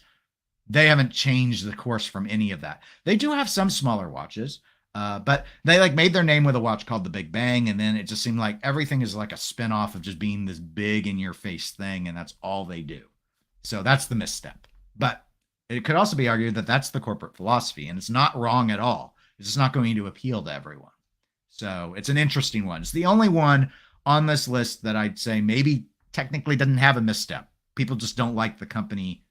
A: they haven't changed the course from any of that. They do have some smaller watches, but they like made their name with a watch called the Big Bang, and then it just seemed like everything is like a spinoff of just being this big in your face thing, and that's all they do. So that's the misstep. But it could also be argued that that's the corporate philosophy, and it's not wrong at all. It's just not going to appeal to everyone. So it's an interesting one. It's the only one on this list that I'd say maybe technically doesn't have a misstep. People just don't like the company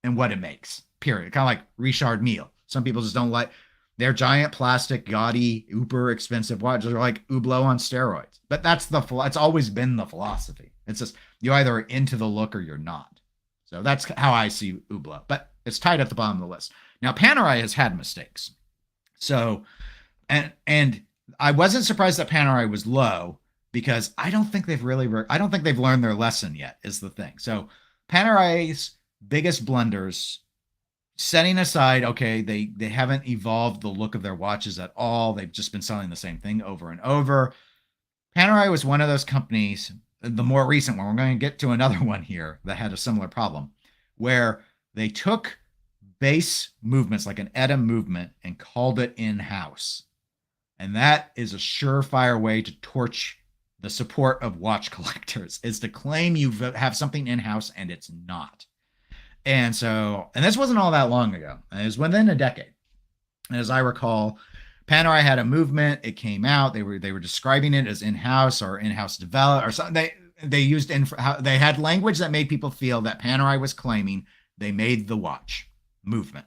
A: and what it makes, period. Kind of like Richard Mille. Some people just don't like their giant plastic, gaudy, uber expensive watches are like Hublot on steroids. But it's always been the philosophy. It's just, you either are into the look or you're not. So that's how I see Hublot. But it's tied at the bottom of the list. Now, Panerai has had mistakes. So, and I wasn't surprised that Panerai was low, because I don't think they've learned their lesson yet, is the thing. So Panerai's biggest blunders, setting aside, okay, they haven't evolved the look of their watches at all. They've just been selling the same thing over and over. Panerai was one of those companies, the more recent one, we're going to get to another one here that had a similar problem, where they took base movements like an ETA movement and called it in-house. And that is a surefire way to torch the support of watch collectors, is to claim you have something in-house and it's not. And this wasn't all that long ago. It was within a decade. And as I recall, Panerai had a movement. It came out. They were describing it as in-house or in-house developed or something. They had language that made people feel that Panerai was claiming they made the watch movement.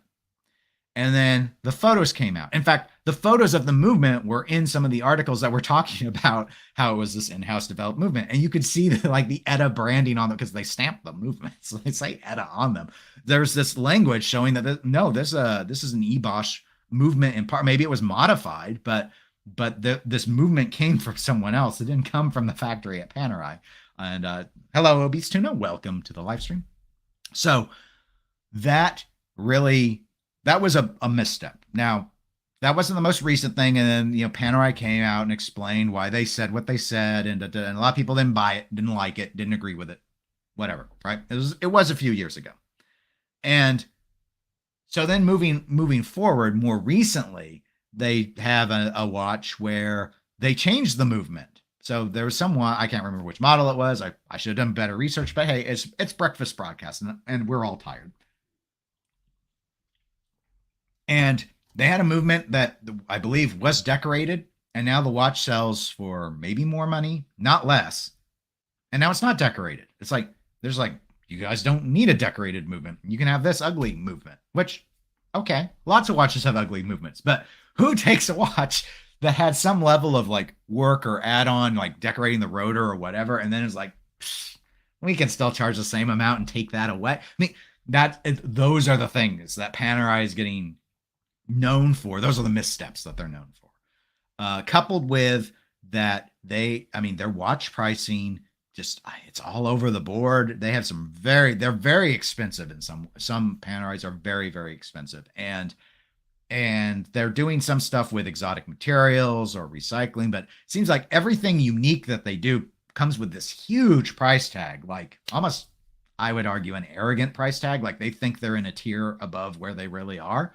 A: And then the photos came out. In fact, the photos of the movement were in some of the articles that were talking about how it was this in-house developed movement. And you could see the ETA branding on them, because they stamped the movement. So they say ETA on them. There's this language showing that this is an eBosch movement in part. Maybe it was modified, but this movement came from someone else. It didn't come from the factory at Panerai. And hello, Obese Tuna. Welcome to the live stream. So that really, that was a misstep. Now, that wasn't the most recent thing. And then, Panerai came out and explained why they said what they said. And a lot of people didn't buy it, didn't like it, didn't agree with it, whatever, right? It was a few years ago. And so then moving forward, more recently, they have a watch where they changed the movement. So there was someone, I can't remember which model it was. I should have done better research, but hey, it's breakfast broadcast, and we're all tired. And they had a movement that I believe was decorated, and now the watch sells for maybe more money, not less. And now it's not decorated. It's like, there's like, you guys don't need a decorated movement. You can have this ugly movement, which, okay, lots of watches have ugly movements, but who takes a watch that had some level of like work or add-on, like decorating the rotor or whatever, and then it's like, we can still charge the same amount and take that away? I mean, those are the things that Panerai is getting known for. Those are the missteps that they're known for. Coupled with that, their watch pricing, just, it's all over the board. They have they're very expensive, and some Panerais are very, very expensive. And they're doing some stuff with exotic materials or recycling, but it seems like everything unique that they do comes with this huge price tag, like almost, I would argue, an arrogant price tag. Like they think they're in a tier above where they really are.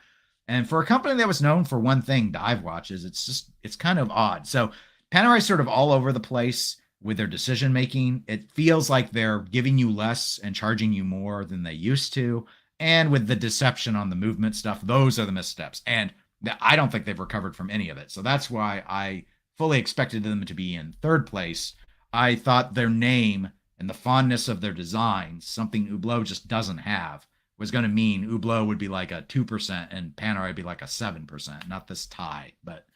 A: And for a company that was known for one thing, dive watches, it's kind of odd. So Panerai sort of all over the place with their decision making. It feels like they're giving you less and charging you more than they used to. And with the deception on the movement stuff, those are the missteps. And I don't think they've recovered from any of it. So that's why I fully expected them to be in third place. I thought their name and the fondness of their designs, something Hublot just doesn't have, was going to mean Hublot would be like a 2% and Panerai would be like a 7%, not this tie. But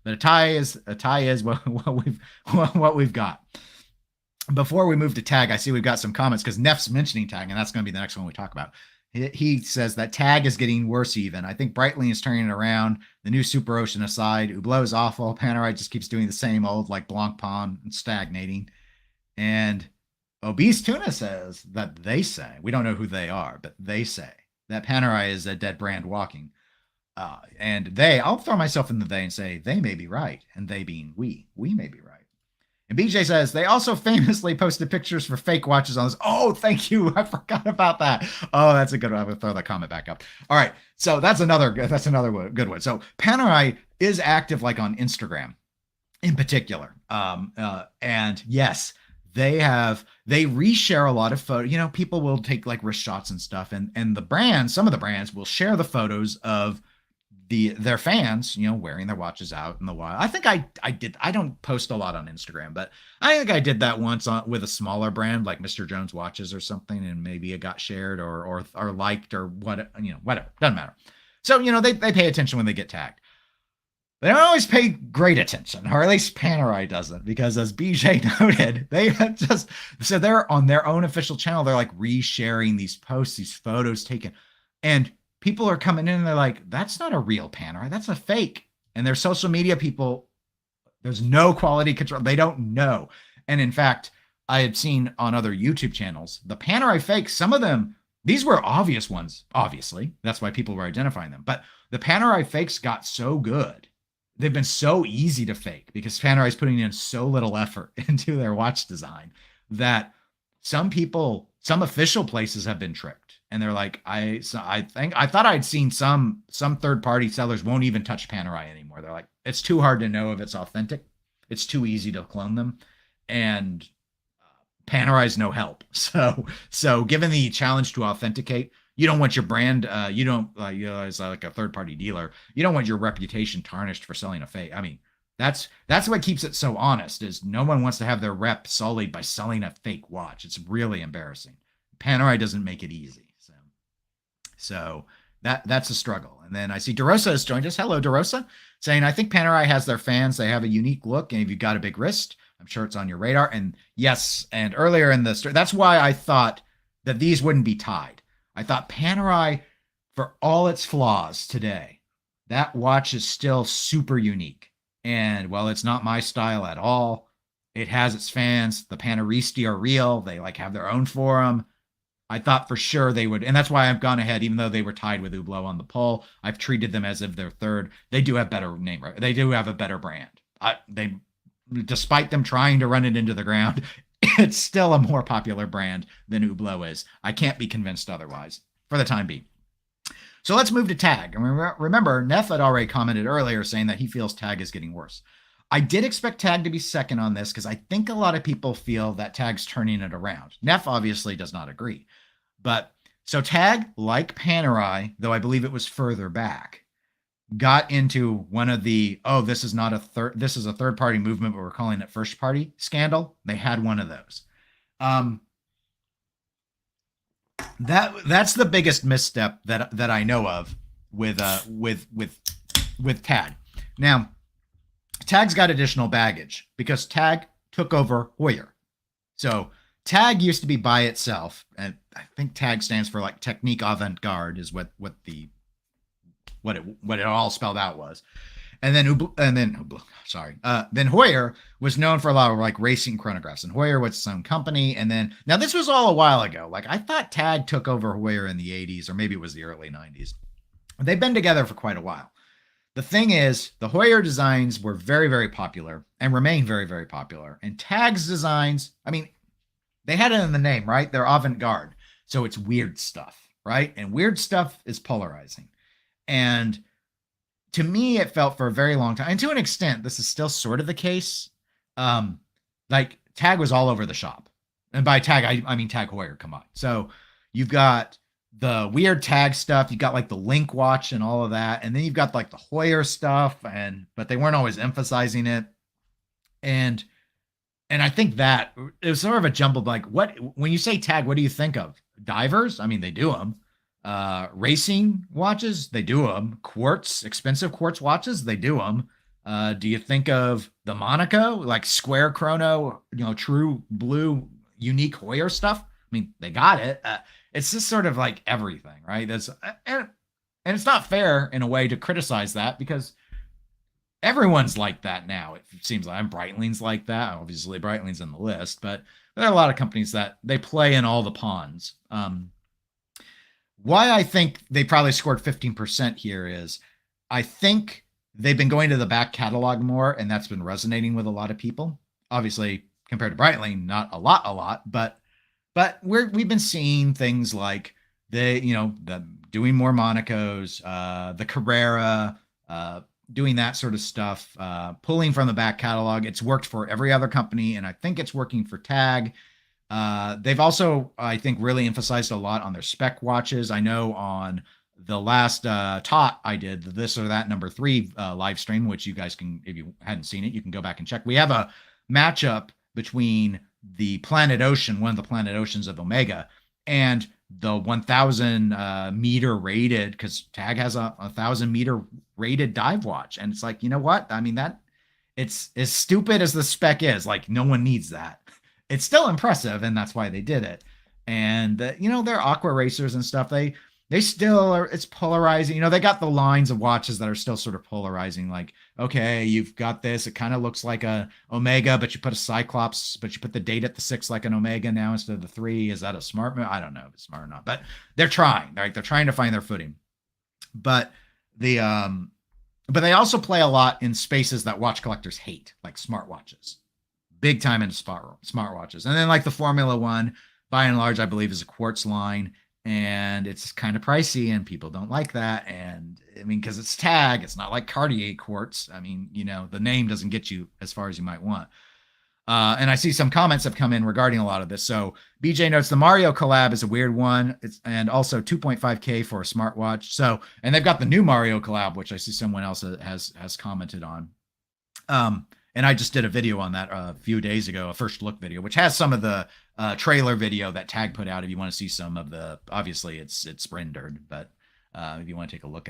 A: a tie is what we've got. Before we move to tag, I see we've got some comments because Neff's mentioning tag, and that's going to be the next one we talk about. He says that tag is getting worse even. I think Breitling is turning it around. The new Super Ocean aside, Hublot is awful. Panerai just keeps doing the same old, like Blancpain, and stagnating. And Obese Tuna says that they say, we don't know who they are, but they say that Panerai is a dead brand walking. And I'll throw myself in the they and say they may be right. And they being we may be right. And BJ says they also famously posted pictures for fake watches on this. Oh, thank you. I forgot about that. Oh, that's a good one. I'm going to throw that comment back up. All right. So that's another good one. So Panerai is active like on Instagram in particular. And yes, they reshare a lot of photos. People will take like wrist shots and stuff. And some of the brands will share the photos of their fans, wearing their watches out in the wild. I think I did. I don't post a lot on Instagram, but I think I did that once with a smaller brand like Mr. Jones Watches or something, and maybe it got shared or liked or whatever. Doesn't matter. So they pay attention when they get tagged. They don't always pay great attention, or at least Panerai doesn't, because as BJ noted, they're on their own official channel. They're like resharing these posts, these photos taken, and people are coming in and they're like, that's not a real Panerai, that's a fake. And their social media people, there's no quality control. They don't know. And in fact, I had seen on other YouTube channels, the Panerai fakes, some of them, these were obvious ones, obviously. That's why people were identifying them. But the Panerai fakes got so good. They've been so easy to fake because Panerai is putting in so little effort into their watch design that some official places have been tricked. And they're like, I thought I'd seen some third-party sellers won't even touch Panerai anymore. They're like, it's too hard to know if it's authentic. It's too easy to clone them. And Panerai's no help. So given the challenge to authenticate, you don't want your brand, as like a third-party dealer, you don't want your reputation tarnished for selling a fake. I mean, that's what keeps it so honest, is no one wants to have their rep sullied by selling a fake watch. It's really embarrassing. Panerai doesn't make it easy. So that's a struggle. And then I see DeRosa has joined us. Hello, DeRosa, saying, I think Panerai has their fans. They have a unique look. And if you've got a big wrist, I'm sure it's on your radar. And yes, and earlier in the story, that's why I thought that these wouldn't be tied. I thought Panerai, for all its flaws today, that watch is still super unique. And while it's not my style at all, It has its fans. The Paneristi are real. They like have their own forum. I thought for sure they would, and that's why I've gone ahead, even though they were tied with Hublot on the poll. I've treated them as if they're third. They do have better name, right? They do have a better brand. They, despite them trying to run it into the ground, it's still a more popular brand than Hublot is. I can't be convinced otherwise for the time being. So let's move to Tag. And remember, Neff had already commented earlier saying that he feels Tag is getting worse. I did expect Tag to be second on this because I think a lot of people feel that Tag's turning it around. Neff obviously does not agree. But so Tag, like Panerai, though I believe it was further back, got into one of the, this is a third party movement, but we're calling it first party scandal. They had one of those. That's the biggest misstep that I know of with Tag. Now, Tag's got additional baggage because Tag took over Hoyer. So Tag used to be by itself, and I think Tag stands for like Technique Avant-Garde is what it all spelled out was. And then Hoyer was known for a lot of like racing chronographs, and Hoyer was its own company. And then, now this was all a while ago. Like I thought Tag took over Hoyer in the 80s, or maybe it was the early 90s. They've been together for quite a while. The thing is, the Hoyer designs were very, very popular and remain very, very popular. And Tag's designs, I mean, they had it in the name, right? They're avant-garde. So it's weird stuff, right? And weird stuff is polarizing. And to me, it felt for a very long time, and to an extent, this is still sort of the case. Like Tag was all over the shop. And by Tag, I mean Tag Hoyer, come on. So you've got the weird Tag stuff. You got like the Link watch and all of that. And then you've got like the Hoyer stuff, but they weren't always emphasizing it. And I think that it was sort of a jumbled, like, when you say Tag, what do you think of? Divers? I mean, they do them. Racing watches, they do them. Expensive quartz watches, they do them. Do you think of the Monaco, like square chrono, true blue, unique Hoyer stuff? I mean, they got it. It's just sort of like everything, right? And it's not fair in a way to criticize that because everyone's like that now. It seems like Breitling's like that. Obviously, Breitling's in the list, but there are a lot of companies that they play in all the ponds. Why I think they probably scored 15% here is I think they've been going to the back catalog more, and that's been resonating with a lot of people. Obviously, compared to Breitling, not a lot, but we've been seeing things like the doing more Monacos, the Carrera, doing that sort of stuff, pulling from the back catalog. It's worked for every other company, and I think it's working for Tag. They've also, I think, really emphasized a lot on their spec watches. I know on the last TOT I did, the This or That number 3 live stream, which you guys can, if you hadn't seen it, you can go back and check. We have a matchup between the Planet Ocean, one of the Planet Oceans of Omega, and the 1,000 meter rated, because Tag has a 1,000 meter rated dive watch. And it's like, you know what? I mean, that it's as stupid as the spec is. Like, no one needs that. It's still impressive, and that's why they did it. And they're aqua racers and stuff. They still are. It's polarizing. They got the lines of watches that are still sort of polarizing. Like, okay, you've got this. It kind of looks like a Omega, but you put a Cyclops, but you put the date at the 6 like an Omega now instead of the 3. Is that a smart move? I don't know if it's smart or not, but they're trying. Right? They're trying to find their footing. But they also play a lot in spaces that watch collectors hate, like smartwatches. Big time into smartwatches. And then like the Formula One, by and large, I believe is a quartz line, and it's kind of pricey and people don't like that. And I mean, because it's Tag, it's not like Cartier quartz. I mean, the name doesn't get you as far as you might want. And I see some comments have come in regarding a lot of this. So BJ notes the Mario collab is a weird one. And also 2.5K for a smartwatch. So, and they've got the new Mario collab, which I see someone else has commented on. And I just did a video on that a few days ago, a first look video, which has some of the trailer video that Tag put out. If you want to see some of the, obviously it's rendered, but if you want to take a look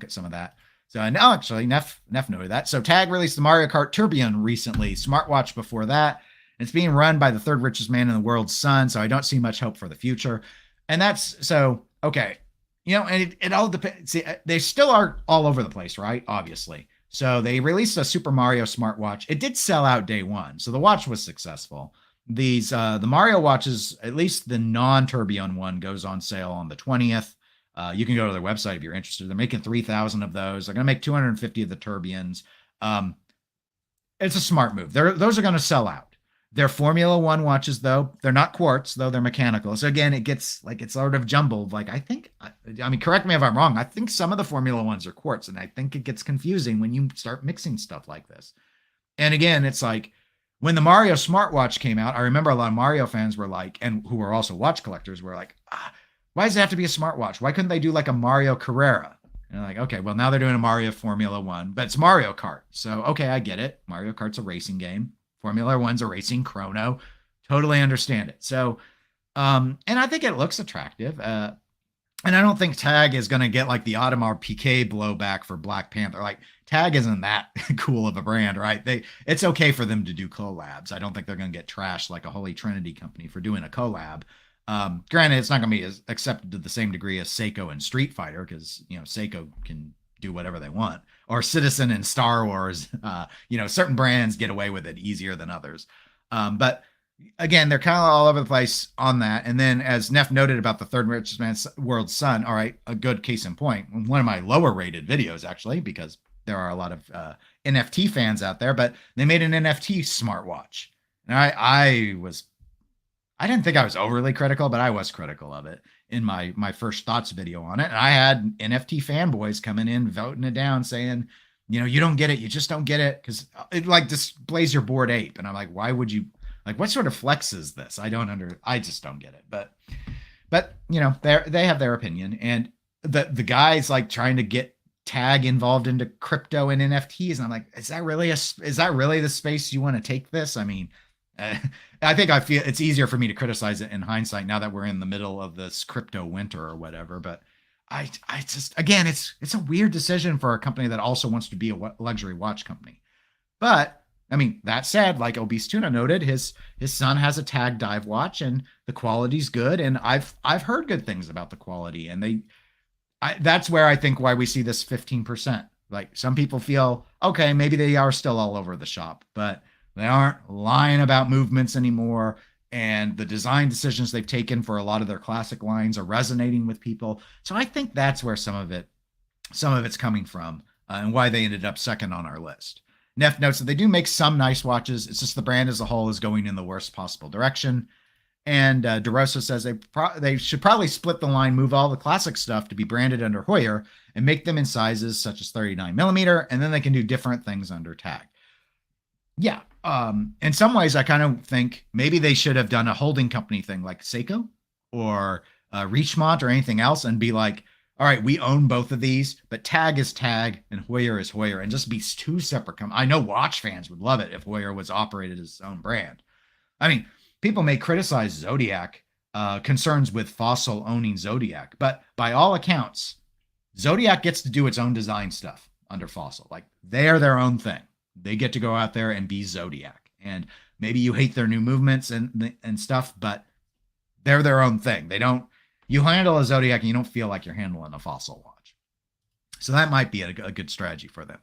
A: at some of that. So now actually Neff noted that. So Tag released the Mario Kart Tourbillon recently, smartwatch before that. It's being run by the third richest man in the world's son, so I don't see much hope for the future. And that's so okay. And it all depends. See, they still are all over the place, right? Obviously. So they released a Super Mario smartwatch. It did sell out day one, so the watch was successful. The Mario watches, at least the non-tourbillon one, goes on sale on the 20th. You can go to their website if you're interested. They're making 3,000 of those. They're going to make 250 of the tourbillons. It's a smart move. Those are going to sell out. They're Formula One watches, though. They're not quartz, though they're mechanical. So again, it gets like it's sort of jumbled. Like I mean, correct me if I'm wrong. I think some of the Formula Ones are quartz, and I think it gets confusing when you start mixing stuff like this. And again, it's like when the Mario smartwatch came out, I remember a lot of Mario fans were like, and who were also watch collectors were like, why does it have to be a smartwatch? Why couldn't they do like a Mario Carrera? And like, okay, well, now they're doing a Mario Formula One, but it's Mario Kart. So, okay, I get it. Mario Kart's a racing game. Formula One's a racing chrono. Totally understand it. So, and I think it looks attractive. And I don't think Tag is going to get like the Audemars Piguet blowback for Black Panther. Like Tag isn't that cool of a brand, right? It's okay for them to do collabs. I don't think they're going to get trashed like a Holy Trinity company for doing a collab. Granted, it's not going to be as accepted to the same degree as Seiko and Street Fighter because, Seiko can do whatever they want, or Citizen and Star Wars. Certain brands get away with it easier than others. But again, they're kind of all over the place on that. And then, as Neff noted about the third richest man's world's son, all right, a good case in point. One of my lower rated videos, actually, because there are a lot of NFT fans out there, but they made an NFT smartwatch. And I didn't think I was overly critical, but I was critical of it in my first thoughts video on it. And I had NFT fanboys coming in, voting it down, saying, you don't get it. You just don't get it because it like displays your Bored Ape. And I'm like, why would you, like, what sort of flex is this? I just don't get it. But they have their opinion. And the guys like trying to get Tag involved into crypto and NFTs. And I'm like, is that really the space you want to take this? I mean, I feel it's easier for me to criticize it in hindsight now that we're in the middle of this crypto winter or whatever. But I just, again, it's a weird decision for a company that also wants to be a luxury watch company. But I mean, that said, like Obese Tuna noted, his son has a Tag dive watch and the quality's good. And I've heard good things about the quality, and that's where I think why we see this 15%. Like some people feel, okay, maybe they are still all over the shop, but they aren't lying about movements anymore. And the design decisions they've taken for a lot of their classic lines are resonating with people. So I think that's where some of it's coming from, and why they ended up second on our list. Neff notes that they do make some nice watches. It's just the brand as a whole is going in the worst possible direction. And DeRosa says they should probably split the line, move all the classic stuff to be branded under Heuer, and make them in sizes such as 39 millimeter, and then they can do different things under Tag. Yeah. In some ways, I kind of think maybe they should have done a holding company thing like Seiko or Richemont or anything else, and be like, all right, we own both of these, but Tag is Tag and Heuer is Heuer, and just be two separate companies. I know watch fans would love it if Heuer was operated as its own brand. I mean, people may criticize Zodiac concerns with Fossil owning Zodiac, but by all accounts, Zodiac gets to do its own design stuff under Fossil. Like, they're their own thing. They get to go out there and be Zodiac. And maybe you hate their new movements and stuff, but they're their own thing. You handle a Zodiac and you don't feel like you're handling a Fossil watch. So that might be a good strategy for them.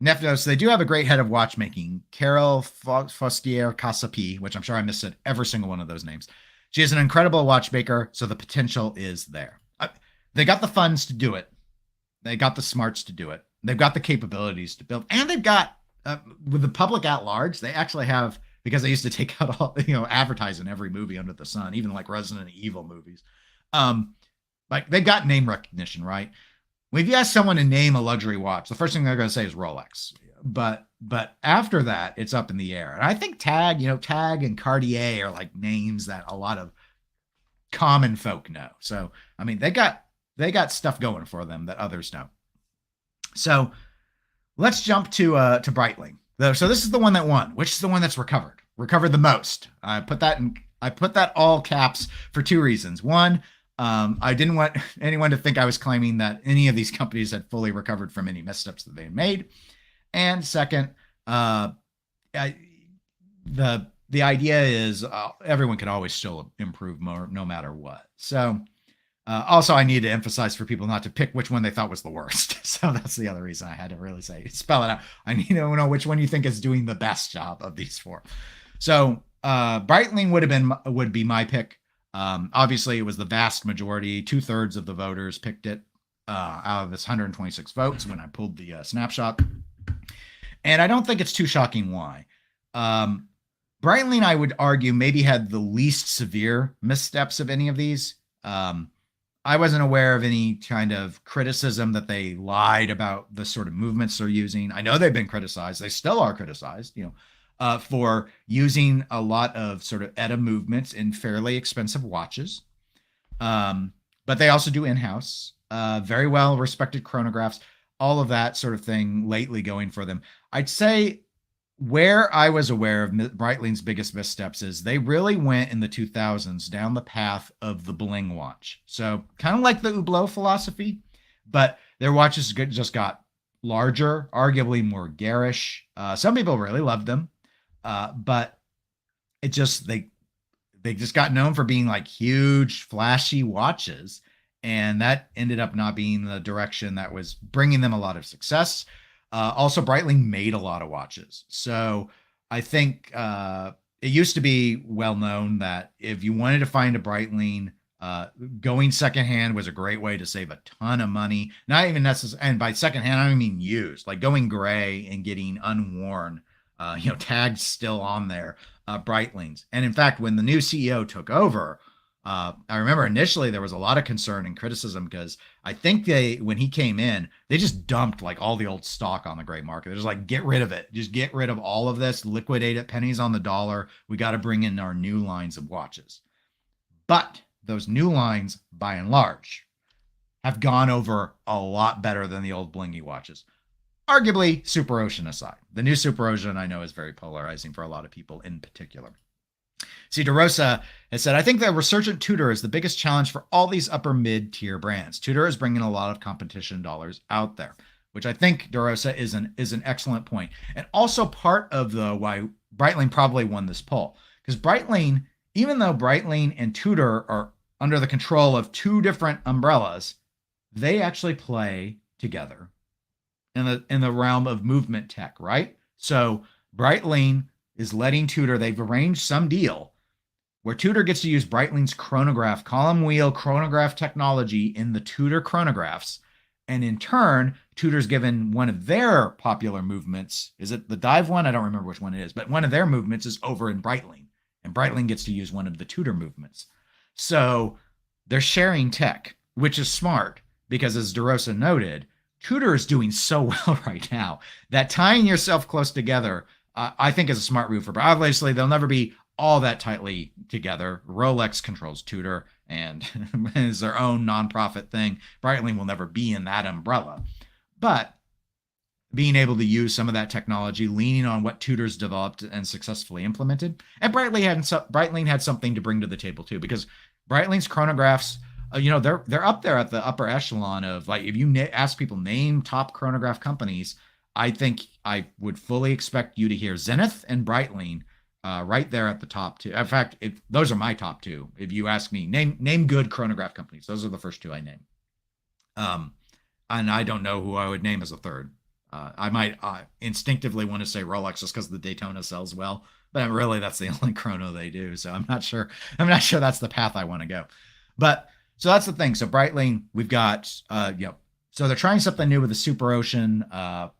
A: Neftos, they do have a great head of watchmaking, Carol Fostier Casapi, which I'm sure I missaid every single one of those names. She is an incredible watchmaker, so the potential is there. They got the funds to do it. They got the smarts to do it. They've got the capabilities to build, and they've got, with the public at large, they actually have, because they used to take out all, advertise in every movie under the sun, even like Resident Evil movies. Like they've got name recognition, right? When you ask someone to name a luxury watch, the first thing they're going to say is Rolex. But after that, it's up in the air. And I think Tag and Cartier are like names that a lot of common folk know. So, I mean, they got stuff going for them that others don't. So let's jump to Breitling. So this is the one that won. Which is the one that's recovered the most? I put that all caps for two reasons. One, I didn't want anyone to think I was claiming that any of these companies had fully recovered from any missteps that they made. And second, the idea is everyone can always still improve more, no matter what. So Also, I need to emphasize for people not to pick which one they thought was the worst. So that's the other reason I had to really say, spell it out. I need to know which one you think is doing the best job of these four. So Breitling would be my pick. Obviously, it was the vast majority. 2/3 of the voters picked it out of this 126 votes when I pulled the snapshot. And I don't think it's too shocking why. Breitling, I would argue, maybe had the least severe missteps of any of these. I wasn't aware of any kind of criticism that they lied about the sort of movements they're using. I know they've been criticized. They still are criticized, for using a lot of sort of ETA movements in fairly expensive watches. But they also do in-house, very well respected chronographs, all of that sort of thing lately going for them. I'd say where I was aware of Breitling's biggest missteps is they really went in the 2000s down the path of the bling watch. So kind of like the Hublot philosophy, but their watches just got larger, arguably more garish. Some people really loved them, but it just they just got known for being like huge, flashy watches, and that ended up not being the direction that was bringing them a lot of success. Also, Breitling made a lot of watches. So I think it used to be well known that if you wanted to find a Breitling, going secondhand was a great way to save a ton of money. Not even necessarily, and by secondhand, I don't mean used, like going gray and getting unworn, tags still on there, Breitlings. And in fact, when the new CEO took over, I remember initially there was a lot of concern and criticism because I think when he came in, they just dumped like all the old stock on the gray market. They're just like, get rid of it. Just get rid of all of this, liquidate it, pennies on the dollar. We got to bring in our new lines of watches. But those new lines, by and large, have gone over a lot better than the old blingy watches. Arguably, Super Ocean aside. The new Super Ocean, I know, is very polarizing for a lot of people in particular. See, DeRosa has said, I think the resurgent Tudor is the biggest challenge for all these upper mid-tier brands. Tudor is bringing a lot of competition dollars out there, which I think, DeRosa, is an excellent point. And also part of why Breitling probably won this poll. Because Breitling, even though Breitling and Tudor are under the control of two different umbrellas, they actually play together in the realm of movement tech, right? So Breitling is letting Tudor, they've arranged some deal where Tudor gets to use Breitling's chronograph, column wheel chronograph technology in the Tudor chronographs. And in turn, Tudor's given one of their popular movements. Is it the dive one? I don't remember which one it is, but one of their movements is over in Breitling. And Breitling gets to use one of the Tudor movements. So they're sharing tech, which is smart because, as DeRosa noted, Tudor is doing so well right now that tying yourself close together, I think, is a smart move for. But obviously, they'll never be all that tightly together. Rolex controls Tudor and is their own nonprofit thing. Breitling will never be in that umbrella. But being able to use some of that technology, leaning on what Tudor's developed and successfully implemented, and Breitling had something to bring to the table too, because Breitling's chronographs, they're up there at the upper echelon of, like, if you ask people name top chronograph companies, I think I would fully expect you to hear Zenith and Breitling right there at the top two. In fact, those are my top two. If you ask me, name good chronograph companies, those are the first two I name. And I don't know who I would name as a third. I might instinctively want to say Rolex just because the Daytona sells well, but really that's the only chrono they do. So I'm not sure that's the path I want to go. But so that's the thing. So Breitling, we've got, so they're trying something new with the Super Ocean,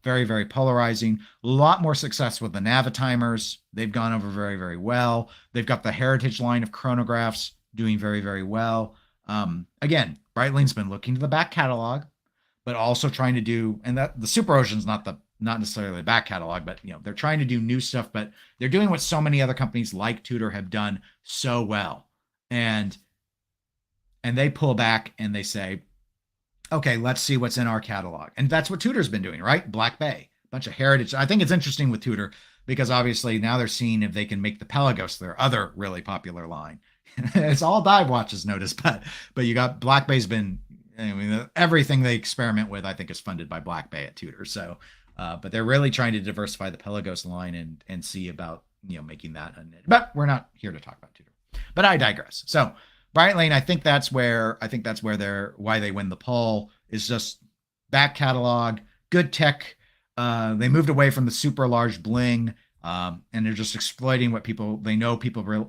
A: very, very polarizing. A lot more success with the Navitimers. They've gone over very, very well. They've got the Heritage line of chronographs doing very, very well. Again, Breitling's been looking to the back catalog, but also trying to do, and that the Super Ocean's not necessarily the back catalog, but they're trying to do new stuff, but they're doing what so many other companies like Tudor have done so well. And they pull back and they say, okay, let's see what's in our catalog. And that's what Tudor's been doing, right? Black Bay, a bunch of heritage. I think it's interesting with Tudor because obviously now they're seeing if they can make the Pelagos their other really popular line. It's all dive watches, notice, but you got Black Bay's been, everything they experiment with, I think, is funded by Black Bay at Tudor. So, but they're really trying to diversify the Pelagos line and see about, making that. But we're not here to talk about Tudor. But I digress. So Breitling, why they win the poll is just back catalog, good tech. They moved away from the super large bling, and they're just exploiting what people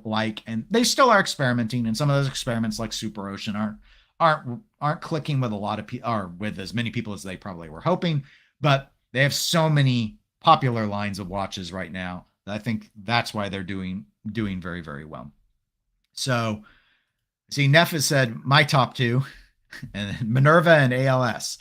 A: like, and they still are experimenting. And some of those experiments, like Super Ocean, aren't clicking with a lot of people, or with as many people as they probably were hoping. But they have so many popular lines of watches right now that I think that's why they're doing very, very well. So, see, Neff has said my top two, and Minerva and ALS.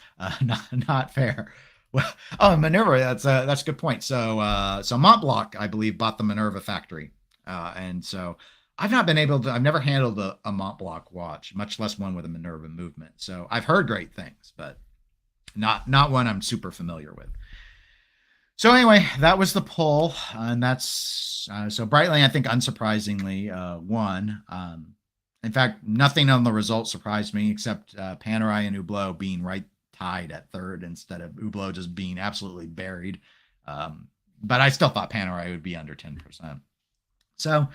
A: Not fair. Well, oh, Minerva, that's a good point. So Montblanc, I believe, bought the Minerva factory, and so I've never handled a Montblanc watch, much less one with a Minerva movement. So I've heard great things, but not one I'm super familiar with. So anyway, that was the poll, and that's so Breitling, I think, unsurprisingly, won. In fact, nothing on the results surprised me except Panerai and Hublot being right tied at third instead of Hublot just being absolutely buried. But I still thought Panerai would be under 10%. So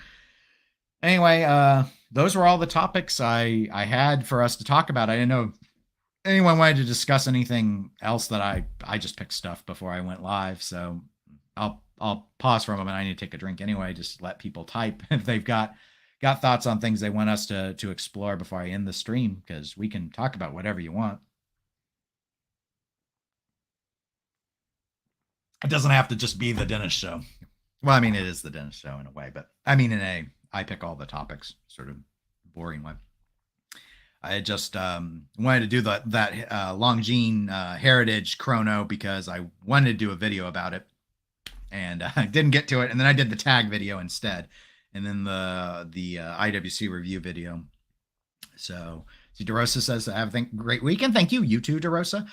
A: anyway, those were all the topics I had for us to talk about. I didn't know if anyone wanted to discuss anything else. That I just picked stuff before I went live. So I'll pause for a moment. I need to take a drink anyway. Just let people type if they've got thoughts on things they want us to explore before I end the stream, because we can talk about whatever you want. It doesn't have to just be the Dennis show. Well, I mean, it is the Dennis show in a way, but I mean, I pick all the topics, sort of boring way. I just wanted to do that Longines Heritage chrono because I wanted to do a video about it, and I didn't get to it, and then I did the tag video instead, and then the IWC review video. So DeRosa says, have a great weekend. Thank you. You too, DeRosa.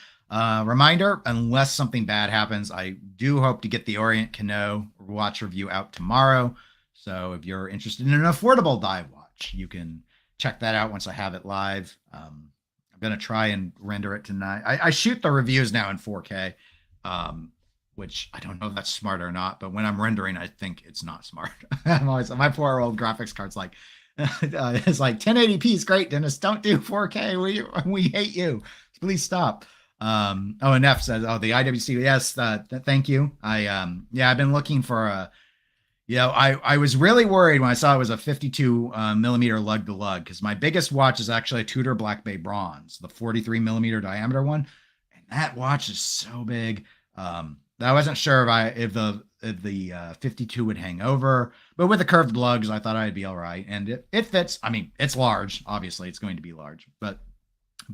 A: Reminder, unless something bad happens, I do hope to get the Orient Cano watch review out tomorrow. So if you're interested in an affordable dive watch, you can check that out once I have it live. I'm going to try and render it tonight. I shoot the reviews now in 4K, which I don't know if that's smart or not, but when I'm rendering, I think it's not smart. I'm always, my poor old graphics card's like, it's like 1080p is great, Dennis. Don't do 4K. We hate you. Please stop. And F says, the IWC. Yes. Thank you. I've been looking for I was really worried when I saw it was a 52 millimeter lug to lug, because my biggest watch is actually a Tudor Black Bay Bronze, the 43 millimeter diameter one. And that watch is so big. I wasn't sure if the 52 would hang over, but with the curved lugs, I thought I'd be all right. And it fits. I mean, it's large. Obviously, it's going to be large, but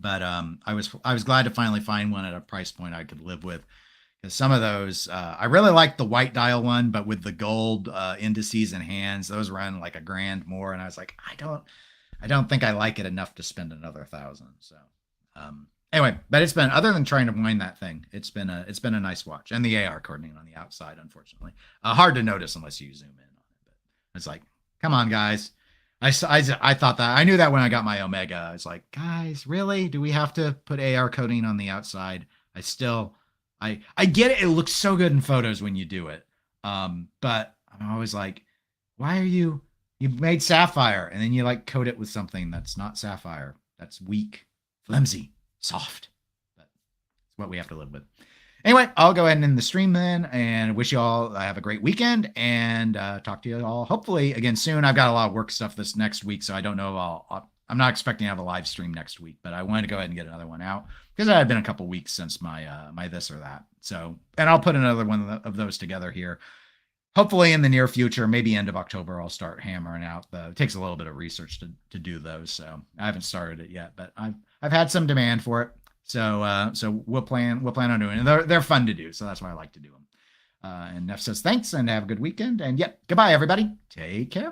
A: I was glad to finally find one at a price point I could live with. Because some of those, I really like the white dial one, but with the gold indices and hands, those run like $1,000 more. And I was like, I don't think I like it enough to spend another $1,000. So anyway, but it's been, other than trying to wind that thing, it's been a nice watch. And the AR coordinating on the outside, unfortunately, hard to notice unless you zoom in on it. But it's like, come on, guys. I thought that, I knew that when I got my Omega. I was like, guys, really? Do we have to put AR coating on the outside? I get it. It looks so good in photos when you do it. But I'm always like, why are you made sapphire and then you like coat it with something that's not sapphire? That's weak, flimsy, soft. But it's what we have to live with. Anyway, I'll go ahead and end the stream then, and wish you all have a great weekend, and talk to you all hopefully again soon. I've got a lot of work stuff this next week, so I don't know if I'm not expecting to have a live stream next week, but I wanted to go ahead and get another one out because it had been a couple weeks since my my this or that. So, and I'll put another one of those together here, hopefully in the near future, maybe end of October. I'll start hammering out. It takes a little bit of research to do those, so I haven't started it yet, but I've had some demand for it. So we'll plan on doing it. They're fun to do, so that's why I like to do them. And Neff says thanks and have a good weekend. And yep, goodbye everybody. Take care.